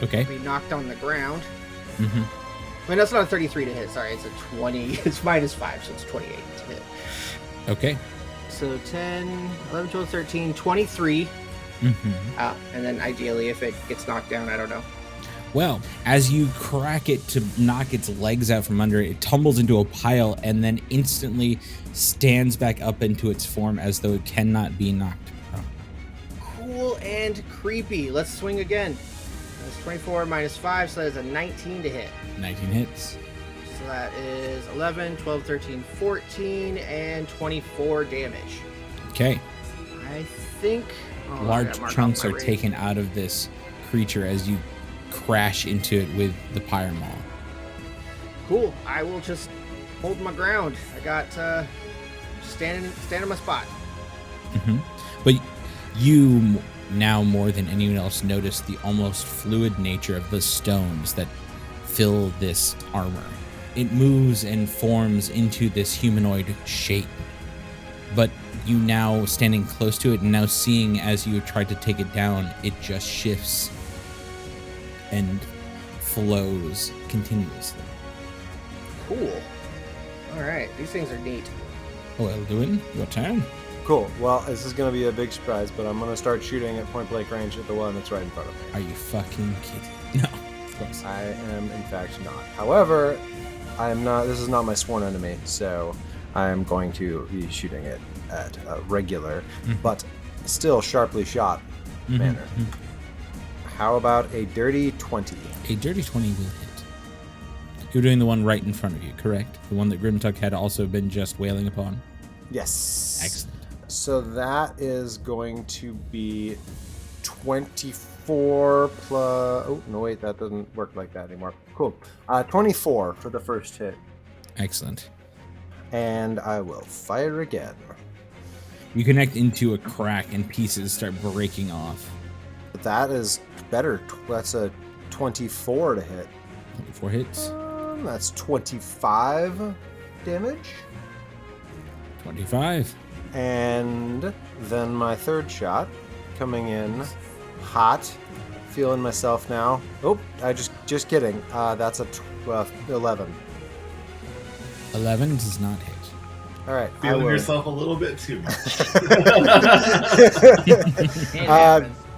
Okay. Be knocked on the ground. Mm-hmm. I mean, that's not a 33 to hit. Sorry, it's a 20. It's -5, so it's 28 to hit. Okay. So 10, 11, 12, 13, 23. Mm-hmm. And then ideally, if it gets knocked down, I don't know. Well, as you crack it to knock its legs out from under it, it tumbles into a pile and then instantly stands back up into its form as though it cannot be knocked prone. Cool and creepy. Let's swing again. That's 24 -5, so that is a 19 to hit. 19 hits. So that is 11, 12, 13, 14, and 24 damage. Okay. I think... oh, I Large gotta mark chunks off my are rage. taken out of this creature as you crash into it with the pyre maul. Cool. I will just hold my ground. I got stand in my spot. But you now more than anyone else notice the almost fluid nature of the stones that fill this armor. It moves and forms into this humanoid shape. But you now standing close to it and now seeing as you tried to take it down, it just shifts and flows continuously. Cool. All right. These things are neat. Well, Lewin, your turn. Cool. Well, this is going to be a big surprise, but I'm going to start shooting at point blank range at the one that's right in front of me. Are you fucking kidding? No, of course. I am, in fact, not. However, I am not. This is not my sworn enemy, so I am going to be shooting it at a regular, but still sharply shot manner. How about a dirty 20? A dirty 20 will hit. You're doing the one right in front of you, correct? The one that Grimtuck had also been just wailing upon? Yes. Excellent. So that is going to be 24 plus... Oh, no, wait, that doesn't work like that anymore. Cool. 24 for the first hit. Excellent. and I will fire again. You connect into a crack and pieces start breaking off. That is better. That's a 24 to hit. 24 hits. That's 25 damage. 25. And then my third shot coming in hot. Feeling myself now. Oh, I just kidding. That's a 11. 11 does not hit. All right. Feeling yourself a little bit too much.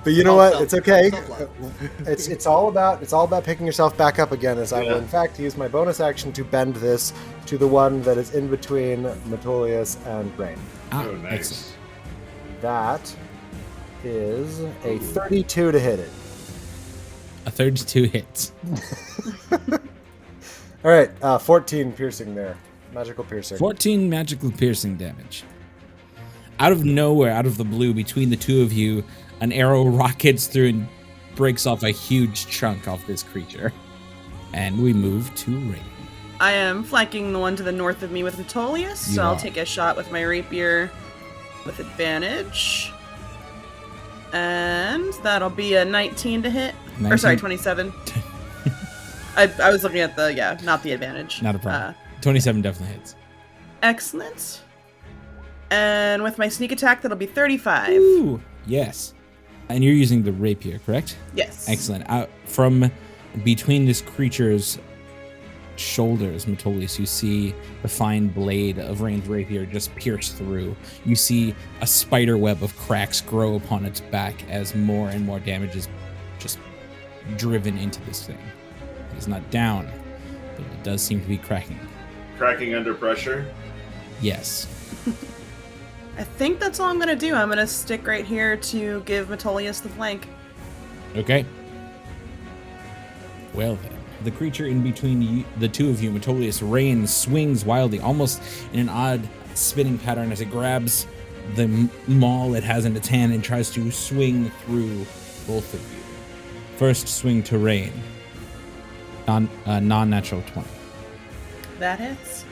But you know what? It's okay. It's all about picking yourself back up again. As I will in fact use my bonus action to bend this to the one that is in between Metolius and Rain. Oh, nice. Excellent. That is a 32 to hit it. A 32 hits. All right, 14 piercing there. Magical piercing. 14 magical piercing damage. Out of nowhere, out of the blue, between the two of you, an arrow rockets through and breaks off a huge chunk off this creature. And we move to Rain. I am flanking the one to the north of me with Metolius, so I'll take a shot with my rapier with advantage. And that'll be a 19 to hit. 19? Or sorry, 27. I was looking at the, not the advantage. Not a problem. 27 definitely hits. Excellent. And with my sneak attack, that'll be 35. Ooh, yes. And you're using the rapier, correct? Yes. Excellent. From between this creature's shoulders, Metolius, you see the fine blade of Rain's rapier just pierce through. You see a spider web of cracks grow upon its back as more and more damage is just driven into this thing. It is not down, but it does seem to be cracking. Cracking under pressure? Yes. I think that's all I'm going to do. I'm going to stick right here to give Metolius the flank. Okay. Well then. The creature in between the two of you, Metolius, Rain, swings wildly, almost in an odd spinning pattern as it grabs the maul it has in its hand and tries to swing through both of you. First swing to Rain. Non-natural 20. That hits.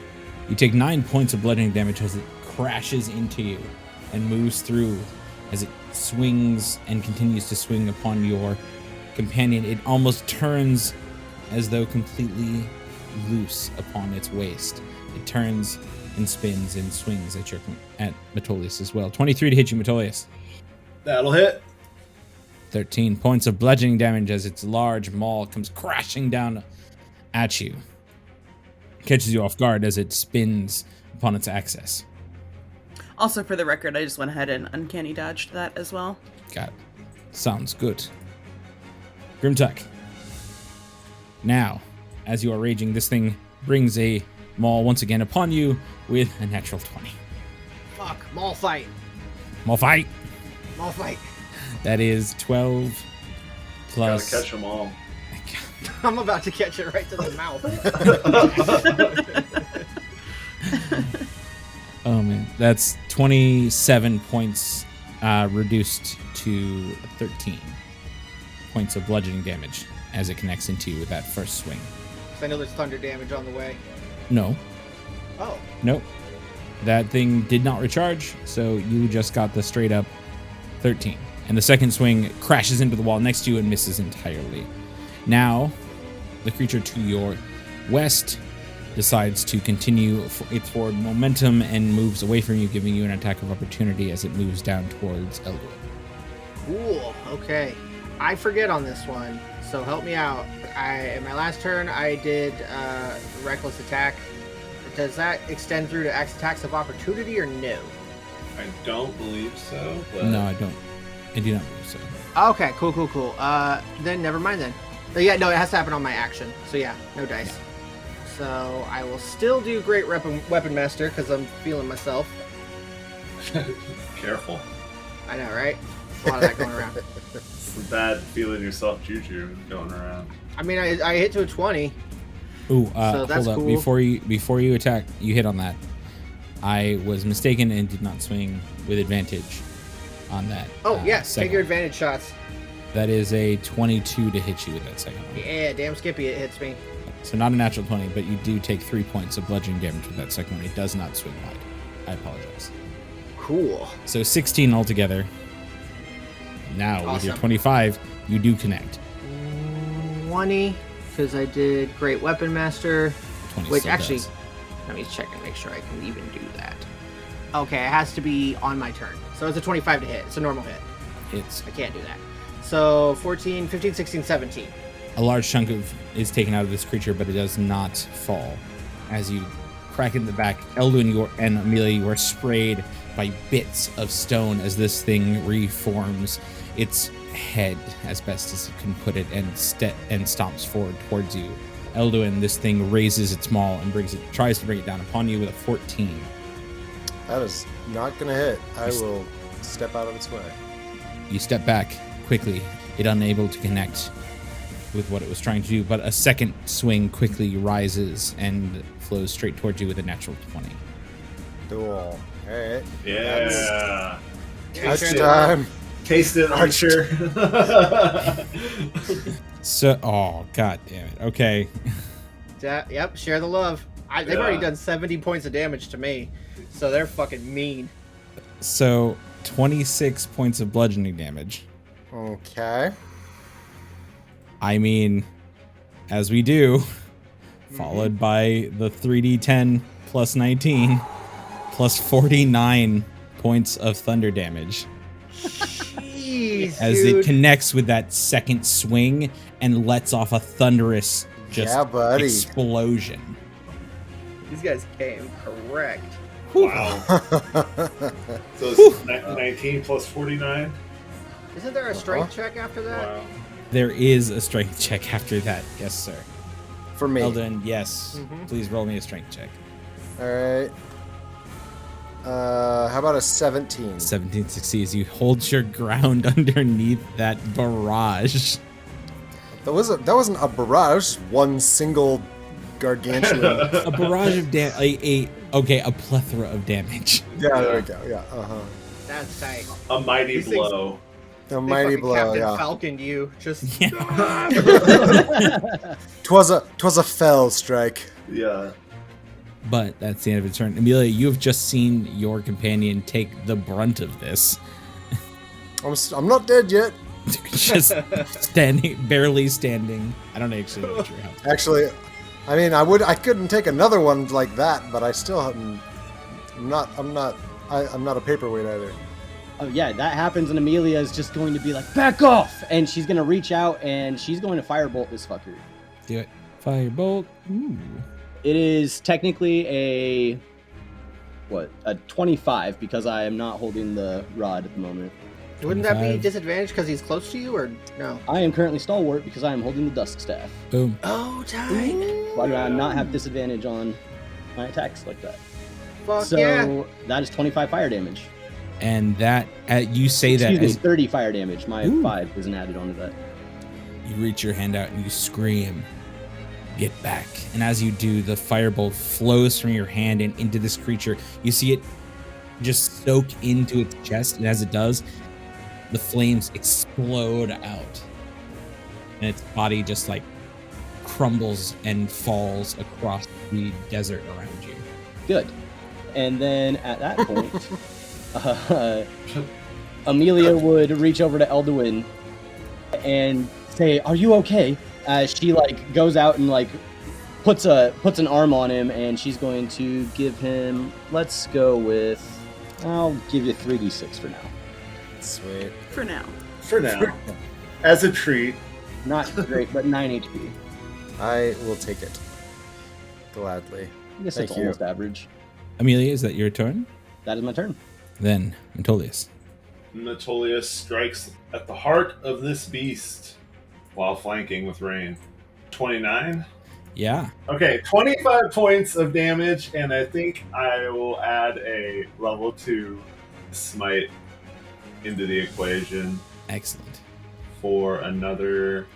You take 9 points of bludgeoning damage as it crashes into you and moves through as it swings and continues to swing upon your companion. It almost turns as though completely loose upon its waist. It turns and spins and swings at Metolius as well. 23 to hit you, Metolius. That'll hit. 13 points of bludgeoning damage as its large maul comes crashing down at you. Catches you off guard as it spins upon its axis. Also, for the record, I just went ahead and uncanny dodged that as well. Got it. Sounds good. Grimtuck. Now, as you are raging, this thing brings a maul once again upon you with a natural 20. Fuck, mall fight. Maul fight. Mall fight. That is 12 plus. Gotta catch them all. I'm about to catch it right to the mouth. Oh man, that's 27 points reduced to 13 points of bludgeoning damage as it connects into you with that first swing. I know there's thunder damage on the way. No. Oh. Nope. That thing did not recharge, so you just got the straight up 13. And the second swing crashes into the wall next to you and misses entirely. Now, the creature to your west decides to continue its forward momentum and moves away from you, giving you an attack of opportunity as it moves down towards Elwood. Cool. Okay. I forget on this one, so help me out. In my last turn, I did reckless attack. Does that extend through to attacks of opportunity or no? I don't believe so. But... No, I don't. I do not believe so. Okay, cool. Then never mind then. Yeah, no, it has to happen on my action. So yeah, no dice. Yeah. So I will still do Great Weapon Master because I'm feeling myself. Careful. I know, right? A lot of that going around. It's the bad feeling yourself juju going around. I mean, I hit to a 20. Ooh, so that's hold up. cool. Before you attack, you hit on that. I was mistaken and did not swing with advantage on that. Oh, yes. Take your advantage shots. That is a 22 to hit you with that second one. Yeah, damn Skippy, it hits me. So not a natural 20, but you do take 3 points of bludgeoning damage with that second one. It does not swing wide. I apologize. Cool. So 16 altogether. Now, with your 25, you do connect. 20, because I did Great Weapon Master. 20 Which still actually, does. let me check and make sure I can even do that. Okay, it has to be on my turn. So it's a 25 to hit. It's a normal hit. It's I can't do that. So 14, 15, 16, 17. a large chunk is taken out of this creature, but it does not fall. As you crack it in the back, Elduin and Amelia, you are sprayed by bits of stone as this thing reforms its head as best as it can put it and stomps forward towards you. Elduin, this thing raises its maul and tries to bring it down upon you with a 14. That is not going to hit. I will step out of its way. You step back quickly, it unable to connect with what it was trying to do, but a second swing quickly rises and flows straight towards you with a natural 20. Cool. All right. Yeah. That's time. Taste it, Archer. So, oh, god damn it. Okay. Yep, share the love. They've already done 70 points of damage to me, so they're fucking mean. So, 26 points of bludgeoning damage. Okay. I mean, as we do, followed by the 3d10 plus 19 plus 49 points of thunder damage. Jeez, As dude. it connects with that second swing and lets off a thunderous buddy. explosion. These guys came correct. Wow. So it's 19 plus 49? Isn't there a strength check after that? Wow. There is a strength check after that. Yes, sir. For me. Eldon, yes. Please roll me a strength check. All right. How about a 17? 17 succeeds. You hold your ground underneath that barrage. That wasn't a barrage. One single gargantuan. A barrage of damage. A plethora of damage. Yeah, there we go. Yeah. That's tight. A mighty These things- blow. A They mighty fucking blow. Captain Yeah. Falcon you. Just Twas a fell strike. Yeah. But that's the end of its turn. Amelia, you have just seen your companion take the brunt of this. I'm not dead yet. Just barely standing. I don't actually know what your health. Actually, I mean, I couldn't take another one like that, but I still haven't. I'm not a paperweight either. Oh yeah, that happens, and Amelia is just going to be like, back off! And she's going to reach out, and she's going to firebolt this fucker. Do it. Firebolt. Ooh. It is technically a 25, because I am not holding the rod at the moment. wouldn't that be 25. disadvantage because he's close to you, or no? I am currently stalwart because I am holding the dusk staff. Boom. Oh, tight. Why do I not have disadvantage on my attacks like that? Fuck So yeah. that is 25 fire damage. And that, you say that Excuse me, as 30 fire damage. My Ooh. 5 isn't added onto that. you reach your hand out and you scream, "Get back." And as you do, the firebolt flows from your hand and into this creature. You see it just soak into its chest, and as it does, the flames explode out. And its body just like crumbles and falls across the desert around you. Good. And then at that point, Amelia would reach over to Elduin and say, "Are you okay?" As she like goes out and like puts an arm on him, and she's going to give him. Let's go with. I'll give you 3d6 for now. Sweet. For now. For now. As a treat. Not great, but 9 HP. I will take it gladly. I guess Thank that's you. almost average. Amelia, is that your turn? That is my turn. Then, Metolius. Metolius strikes at the heart of this beast while flanking with rain. 29? Yeah. Okay, 25 points of damage, and I think I will add a level 2 smite into the equation Excellent. for another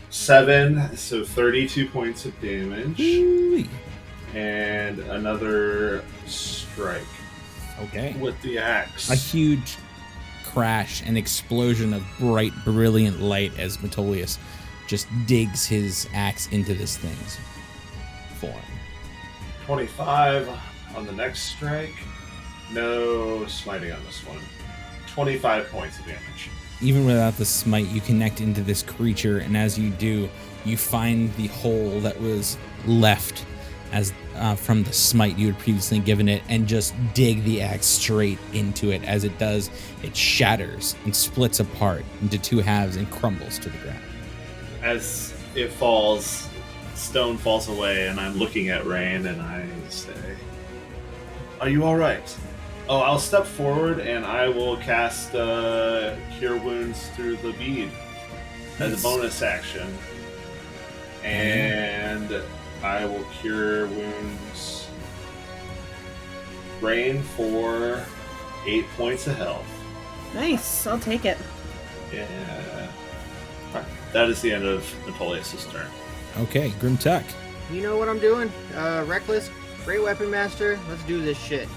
7, so 32 points of damage, Ooh-wee. and another strike Okay. with the axe. A huge crash and explosion of bright, brilliant light as Metolius just digs his axe into this thing. reform. 25 on the next strike. No smiting on this one. 25 points of damage. Even without the smite, you connect into this creature, and as you do, you find the hole that was left as from the smite you had previously given it, and just dig the axe straight into it. As it does, it shatters and splits apart into two halves and crumbles to the ground. As it falls, stone falls away, and I'm looking at Rain, and I say, "Are you all right?" Oh, I'll step forward, and I will cast Cure Wounds through the bead as a bonus action. And I will Cure Wounds Rain for 8 points of health. Nice. I'll take it. Yeah. Alright, that is the end of Natolius' turn. Okay, Grimtuck. You know what I'm doing? Reckless, Great Weapon Master, let's do this shit.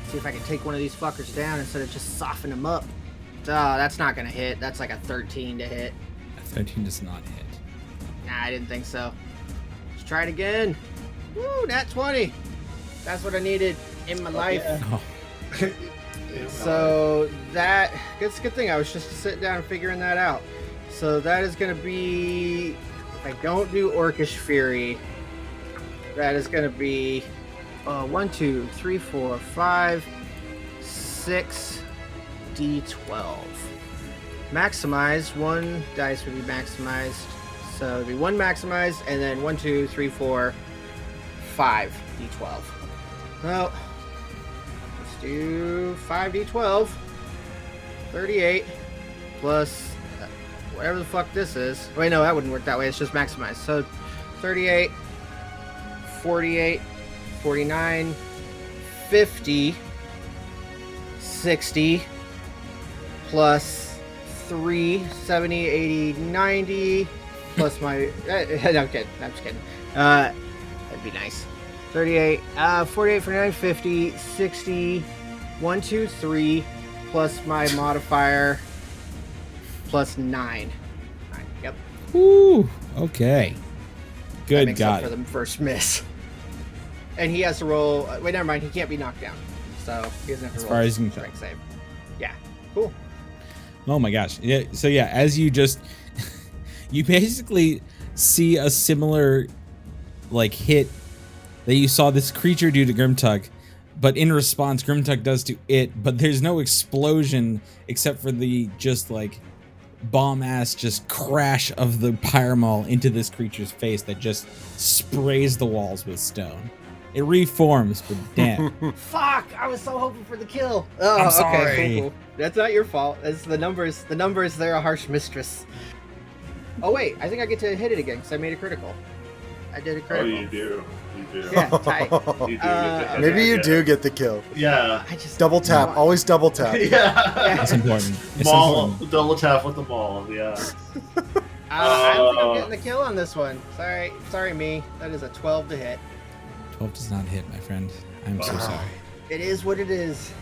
See if I can take one of these fuckers down instead of just soften them up. That's not gonna hit. That's like a 13 to hit. A 13 does not hit. Nah, I didn't think so. Let's try it again. Woo, nat 20. That's what I needed in my life. Yeah. Oh, So that, it's a good thing I was just sitting down and figuring that out. So that is going to be, if I don't do Orcish Fury, that is going to be 1, 2, 3, 4, 5, 6 D12. Maximized, one dice would be maximized. So it'd be one maximized, and then 1, 2, 3, 4, 5 D12. Well, let's do 5d12. 38 plus whatever the fuck this is. Wait, no, that wouldn't work that way. It's just maximized. So 38, 48, 49, 50, 60, plus 3, 70, 80, 90, plus my... no, I'm kidding. I'm just kidding. That'd be nice. 38, 48, 49, 50, 60, 1, 2, 3, plus my modifier, plus 9. 9, yep. Woo! Okay. That Good makes God. up for the first miss. And he has to roll... wait, never mind. He can't be knocked down. So he doesn't have to As roll far a as you can strength save. Yeah. Cool. Oh my gosh. Yeah. So yeah, as you just, you basically see a similar, like, hit that you saw this creature do to Grimtug, but in response, Grimtug does to it. But there's no explosion except for the just like bomb ass just crash of the pyramol into this creature's face that just sprays the walls with stone. It reforms, but damn. Fuck! I was so hoping for the kill. Oh, I'm sorry. Okay, cool. That's not your fault. It's the numbers. The numbers, they're a harsh mistress. Oh wait, I think I get to hit it again because I made a critical. I did a Oh, critical. you do. You do. Yeah, tight. You do get the hit. Maybe you do get the kill. Yeah. I just Double tap. Always double tap. Yeah. It's important. It's Maul. important. Double tap with the maul. Yeah. I don't think I'm getting the kill on this one. Sorry, me. That is a 12 to hit. 12 does not hit, my friend. I'm so sorry. It is what it is.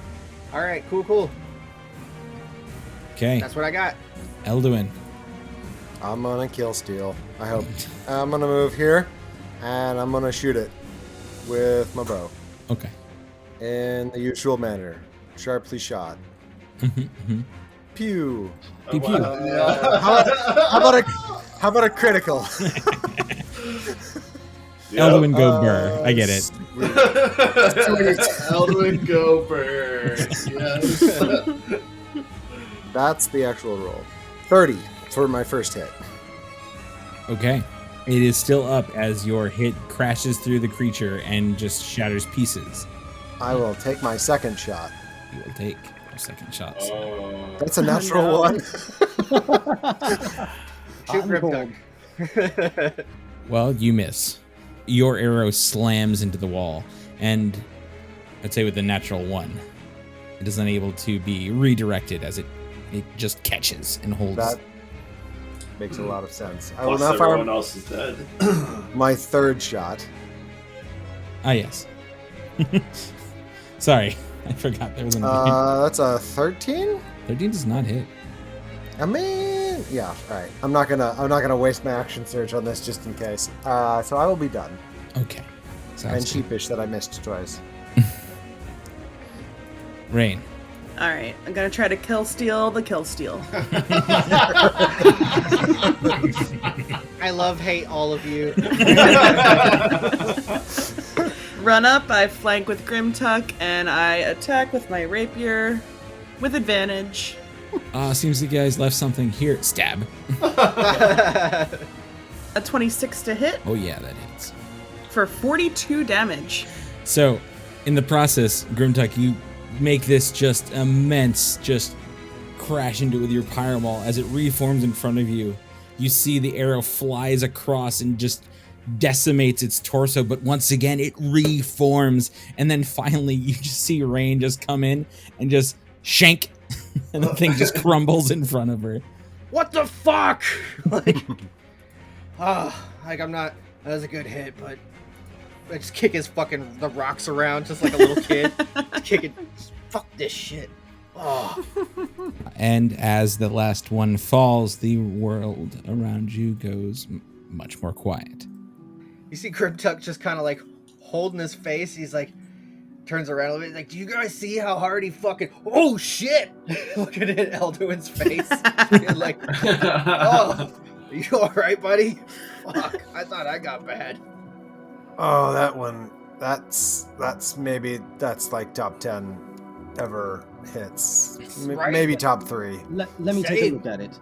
All right, cool. Okay, That's what I got. Elduin. I'm gonna kill Steel. I hope. I'm gonna move here, and I'm gonna shoot it with my bow Okay. in the usual manner. Sharply shot. Pew. Pew, pew. How about a critical? Elduin go burr. I get it. Elduin go burn. Yes. That's the actual roll. 30 for my first hit. Okay. It is still up as your hit crashes through the creature and just shatters pieces. I will take my second shot. You will take your second shot. sir. Oh. That's a natural one. Shoot Grimtug. Well, you miss. Your arrow slams into the wall, and I'd say with a natural 1, it is unable to be redirected as it just catches and holds. That makes a lot of sense. I will Plus now everyone fire else is dead. my third shot. Ah, yes. Sorry, I forgot there was an. That's a 13. 13 does not hit. I mean, yeah. All right. I'm not gonna waste my action surge on this just in case. So I will be done. Okay. And Sounds good. sheepish that I missed twice. Rain. All right, I'm gonna try to kill steal the kill steal. I love hate all of you. Run up, I flank with Grimtuck, and I attack with my rapier with advantage. Seems you guys left something here. Stab. A 26 to hit Oh yeah, that hits. for 42 damage. So, in the process, Grimtuck, you make this just immense, just crash into it with your pyreball. As it reforms in front of you, you see the arrow flies across and just decimates its torso, but once again it reforms, and then finally you just see Rain just come in and just shank, and the thing just crumbles in front of her. What the fuck? Like, like I'm not. That was a good hit, but I just kick the rocks around just like a little kid. Just kicking. Fuck this shit. Oh. And as the last one falls, the world around you goes much more quiet. You see Grimtuck just kind of like holding his face. He's like, turns around a little bit. He's like, do you guys see how hard he fucking? Oh shit! Looking at Elduin's face. And like, oh, are you all right, buddy? Fuck, I thought I got bad. Oh, that one. That's like top 10 ever hits. Right. Maybe top 3. Let me take a look at it.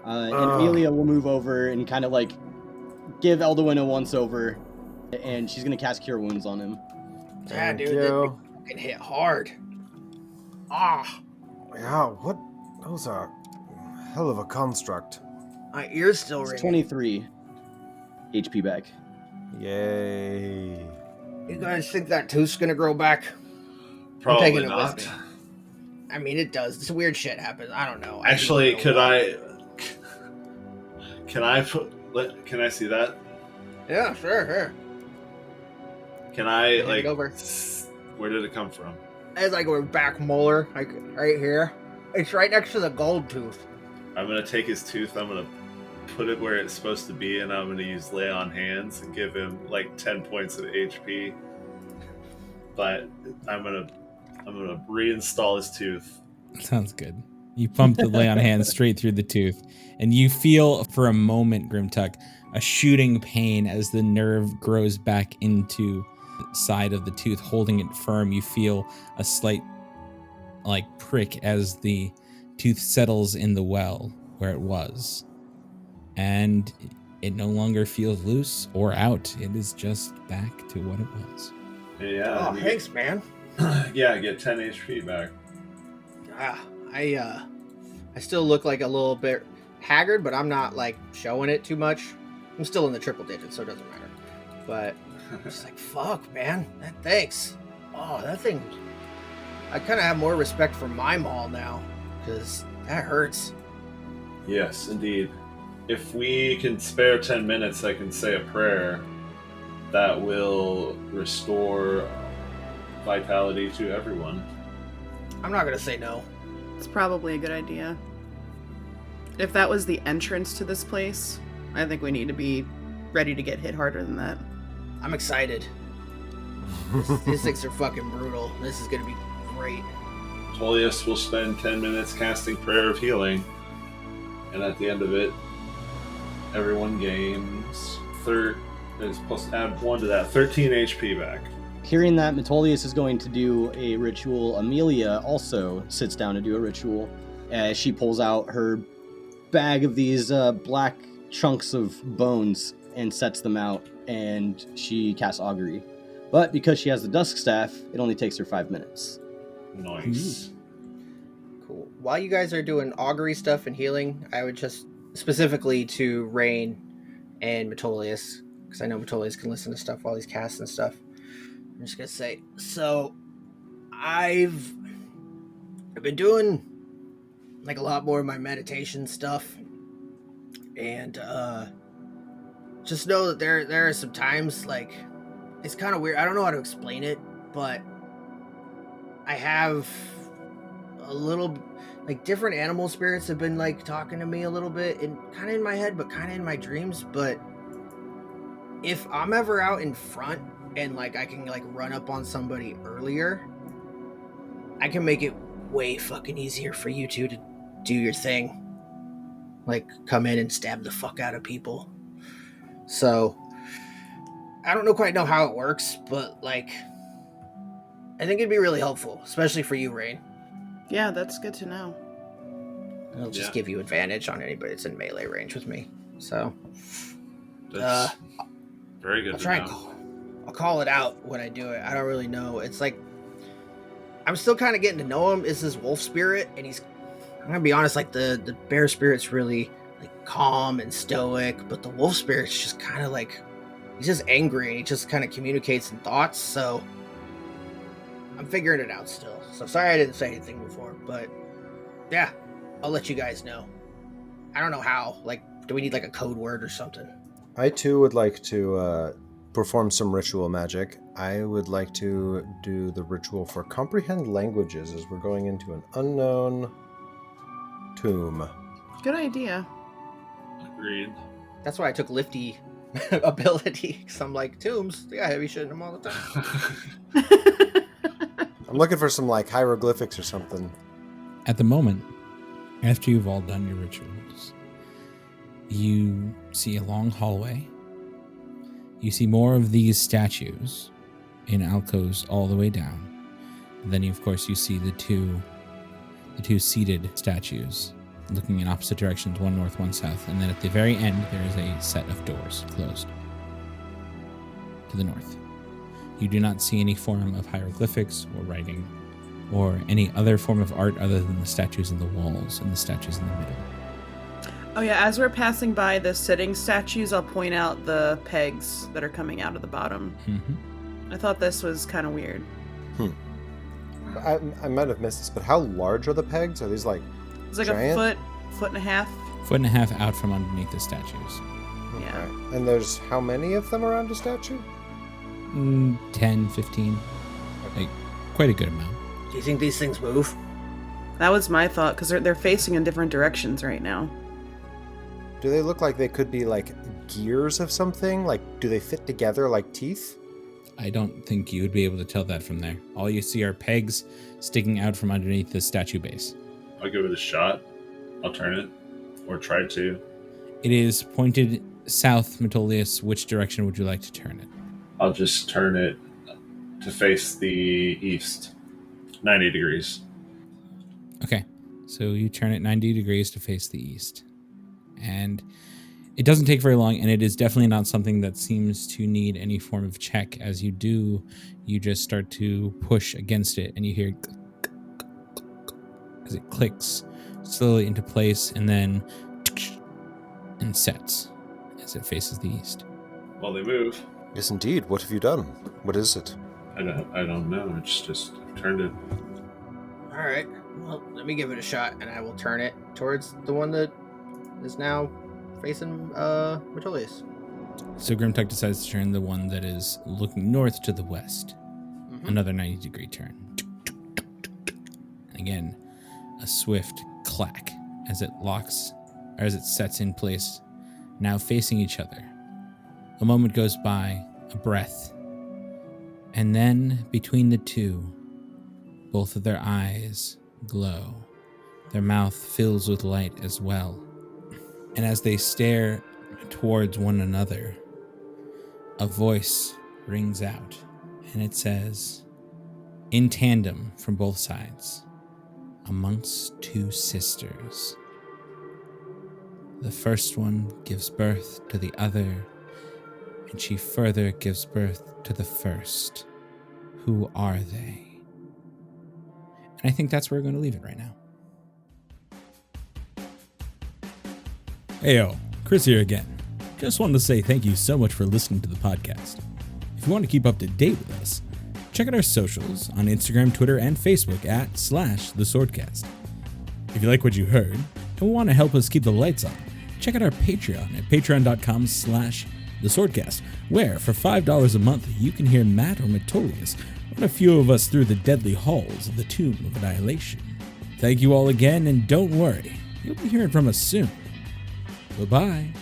And Amelia will move over and kind of like give Elduin a once over, and she's gonna cast Cure Wounds on him. Yeah, Thank dude, you. that fucking hit hard. Ah, Yeah, what? That was a hell of a construct. my ear's still It's ringing. 23 HP back. Yay. You guys think that tooth's gonna grow back? Probably taking it not. with me. I mean, it does. This weird shit happens. I don't know. Actually, don't know Can I see that? Yeah, sure. Can I Hand it like? over. Where did it come from? It's like a back molar, like right here. It's right next to the gold tooth. I'm gonna take his tooth. I'm gonna put it where it's supposed to be, and I'm gonna use Lay on Hands and give him like 10 points of HP. But I'm gonna reinstall his tooth. Sounds good. You pump the Lay on Hands straight through the tooth, and you feel for a moment, Grimtuck, a shooting pain as the nerve grows back into the side of the tooth, holding it firm. You feel a slight like prick as the tooth settles in the well where it was. And it no longer feels loose or out. It is just back to what it was. Yeah. Oh, thanks, man. Yeah, get 10 HP back. I still look like a little bit haggard, but I'm not like showing it too much. I'm still in the triple digits, so it doesn't matter. But I'm just like, fuck, man. Thanks. Oh, that thing. I kind of have more respect for my maul now, because that hurts. Yes, indeed. If we can spare 10 minutes, I can say a prayer that will restore vitality to everyone. I'm not gonna say no. It's probably a good idea. If that was the entrance to this place, I think we need to be ready to get hit harder than that. I'm excited. These things are fucking brutal. This is gonna be great. Tolius will spend 10 minutes casting Prayer of Healing, and at the end of it, everyone gains add 1 to that, 13 HP back. Hearing that Metolius is going to do a ritual, Amelia also sits down to do a ritual as she pulls out her bag of these black chunks of bones and sets them out, and she casts Augury. But because she has the Dusk Staff, it only takes her 5 minutes. Nice. Cool. While you guys are doing augury stuff and healing, I would just specifically to Rain and Metolius, because I know Metolius can listen to stuff while he's casting stuff. I'm just gonna say, so I've been doing like a lot more of my meditation stuff, and just know that there are some times like it's kind of weird. I don't know how to explain it, but I have a little like different animal spirits have been like talking to me a little bit, and kind of in my head, but kind of in my dreams. But if I'm ever out in front and like I can like run up on somebody earlier, I can make it way fucking easier for you two to do your thing. Like come in and stab the fuck out of people. So I don't quite know how it works, but like I think it'd be really helpful, especially for you, Rain. Yeah, that's good to know. It'll just give you advantage on anybody that's in melee range with me. So That's very good. I'll call it out when I do it. I don't really know. It's like I'm still kind of getting to know him. It's his wolf spirit, and I'm gonna be honest, like the bear spirit's really like calm and stoic, but the wolf spirit's just kind of like he's just angry and he just kind of communicates in thoughts. So I'm figuring it out still. So sorry I didn't say anything before, but yeah, I'll let you guys know. I don't know how. Like, do we need like a code word or something? I too would like to perform some ritual magic. I would like to do the ritual for comprehend languages as we're going into an unknown tomb. Good idea. Agreed. That's why I took Lifty ability, because I'm like, tombs, they got heavy shit in them all the time. I'm looking for some like hieroglyphics or something. At the moment, after you've all done your rituals, you see a long hallway. You see more of these statues in alcoves all the way down. And then, of course, you see the two seated statues looking in opposite directions, one north, one south. And then at the very end, there is a set of doors closed to the north. You do not see any form of hieroglyphics or writing or any other form of art other than the statues in the walls and the statues in the middle. Oh yeah, as we're passing by the sitting statues, I'll point out the pegs that are coming out of the bottom. Mm-hmm. I thought this was kind of weird. I might have missed this, but how large are the pegs? Are these like It's like giant? a foot and a half. Foot and a half out from underneath the statues. Yeah. Okay. And there's how many of them around a statue? 10, 15. Like, quite a good amount. Do you think these things move? That was my thought, because they're facing in different directions right now. Do they look like they could be like gears of something? Like, do they fit together like teeth? I don't think you would be able to tell that from there. All you see are pegs sticking out from underneath the statue base. I'll give it a shot. I'll turn it. Or try to. It is pointed south, Metolius. Which direction would you like to turn it? I'll just turn it to face the east. 90 degrees. Okay, so you turn it 90 degrees to face the east. And it doesn't take very long, and it is definitely not something that seems to need any form of check. As you do, you just start to push against it, and you hear as it clicks slowly into place, and then and sets as it faces the east. Well, they move. Yes, indeed. What have you done? What is it? I don't know. It's just I've turned it. All right. Well, let me give it a shot, and I will turn it towards the one that is now facing Metolius. So Grimtuck decides to turn the one that is looking north to the west. Mm-hmm. Another 90-degree turn. And again, a swift clack as it locks, or as it sets in place, now facing each other. A moment goes by, a breath, and then between the two, both of their eyes glow. Their mouth fills with light as well. And as they stare towards one another, a voice rings out, and it says, in tandem from both sides, amongst two sisters. The first one gives birth to the other, and she further gives birth to the first. Who are they? And I think that's where we're going to leave it right now. Heyo, Chris here again. Just wanted to say thank you so much for listening to the podcast. If you want to keep up to date with us, check out our socials on Instagram, Twitter, and Facebook at /theswordcast. If you like what you heard and want to help us keep the lights on, check out our Patreon at patreon.com/theswordcast, where for $5 a month you can hear Matt or Metolius run a few of us through the deadly halls of the Tomb of Annihilation. Thank you all again, and don't worry, you'll be hearing from us soon. Bye-bye.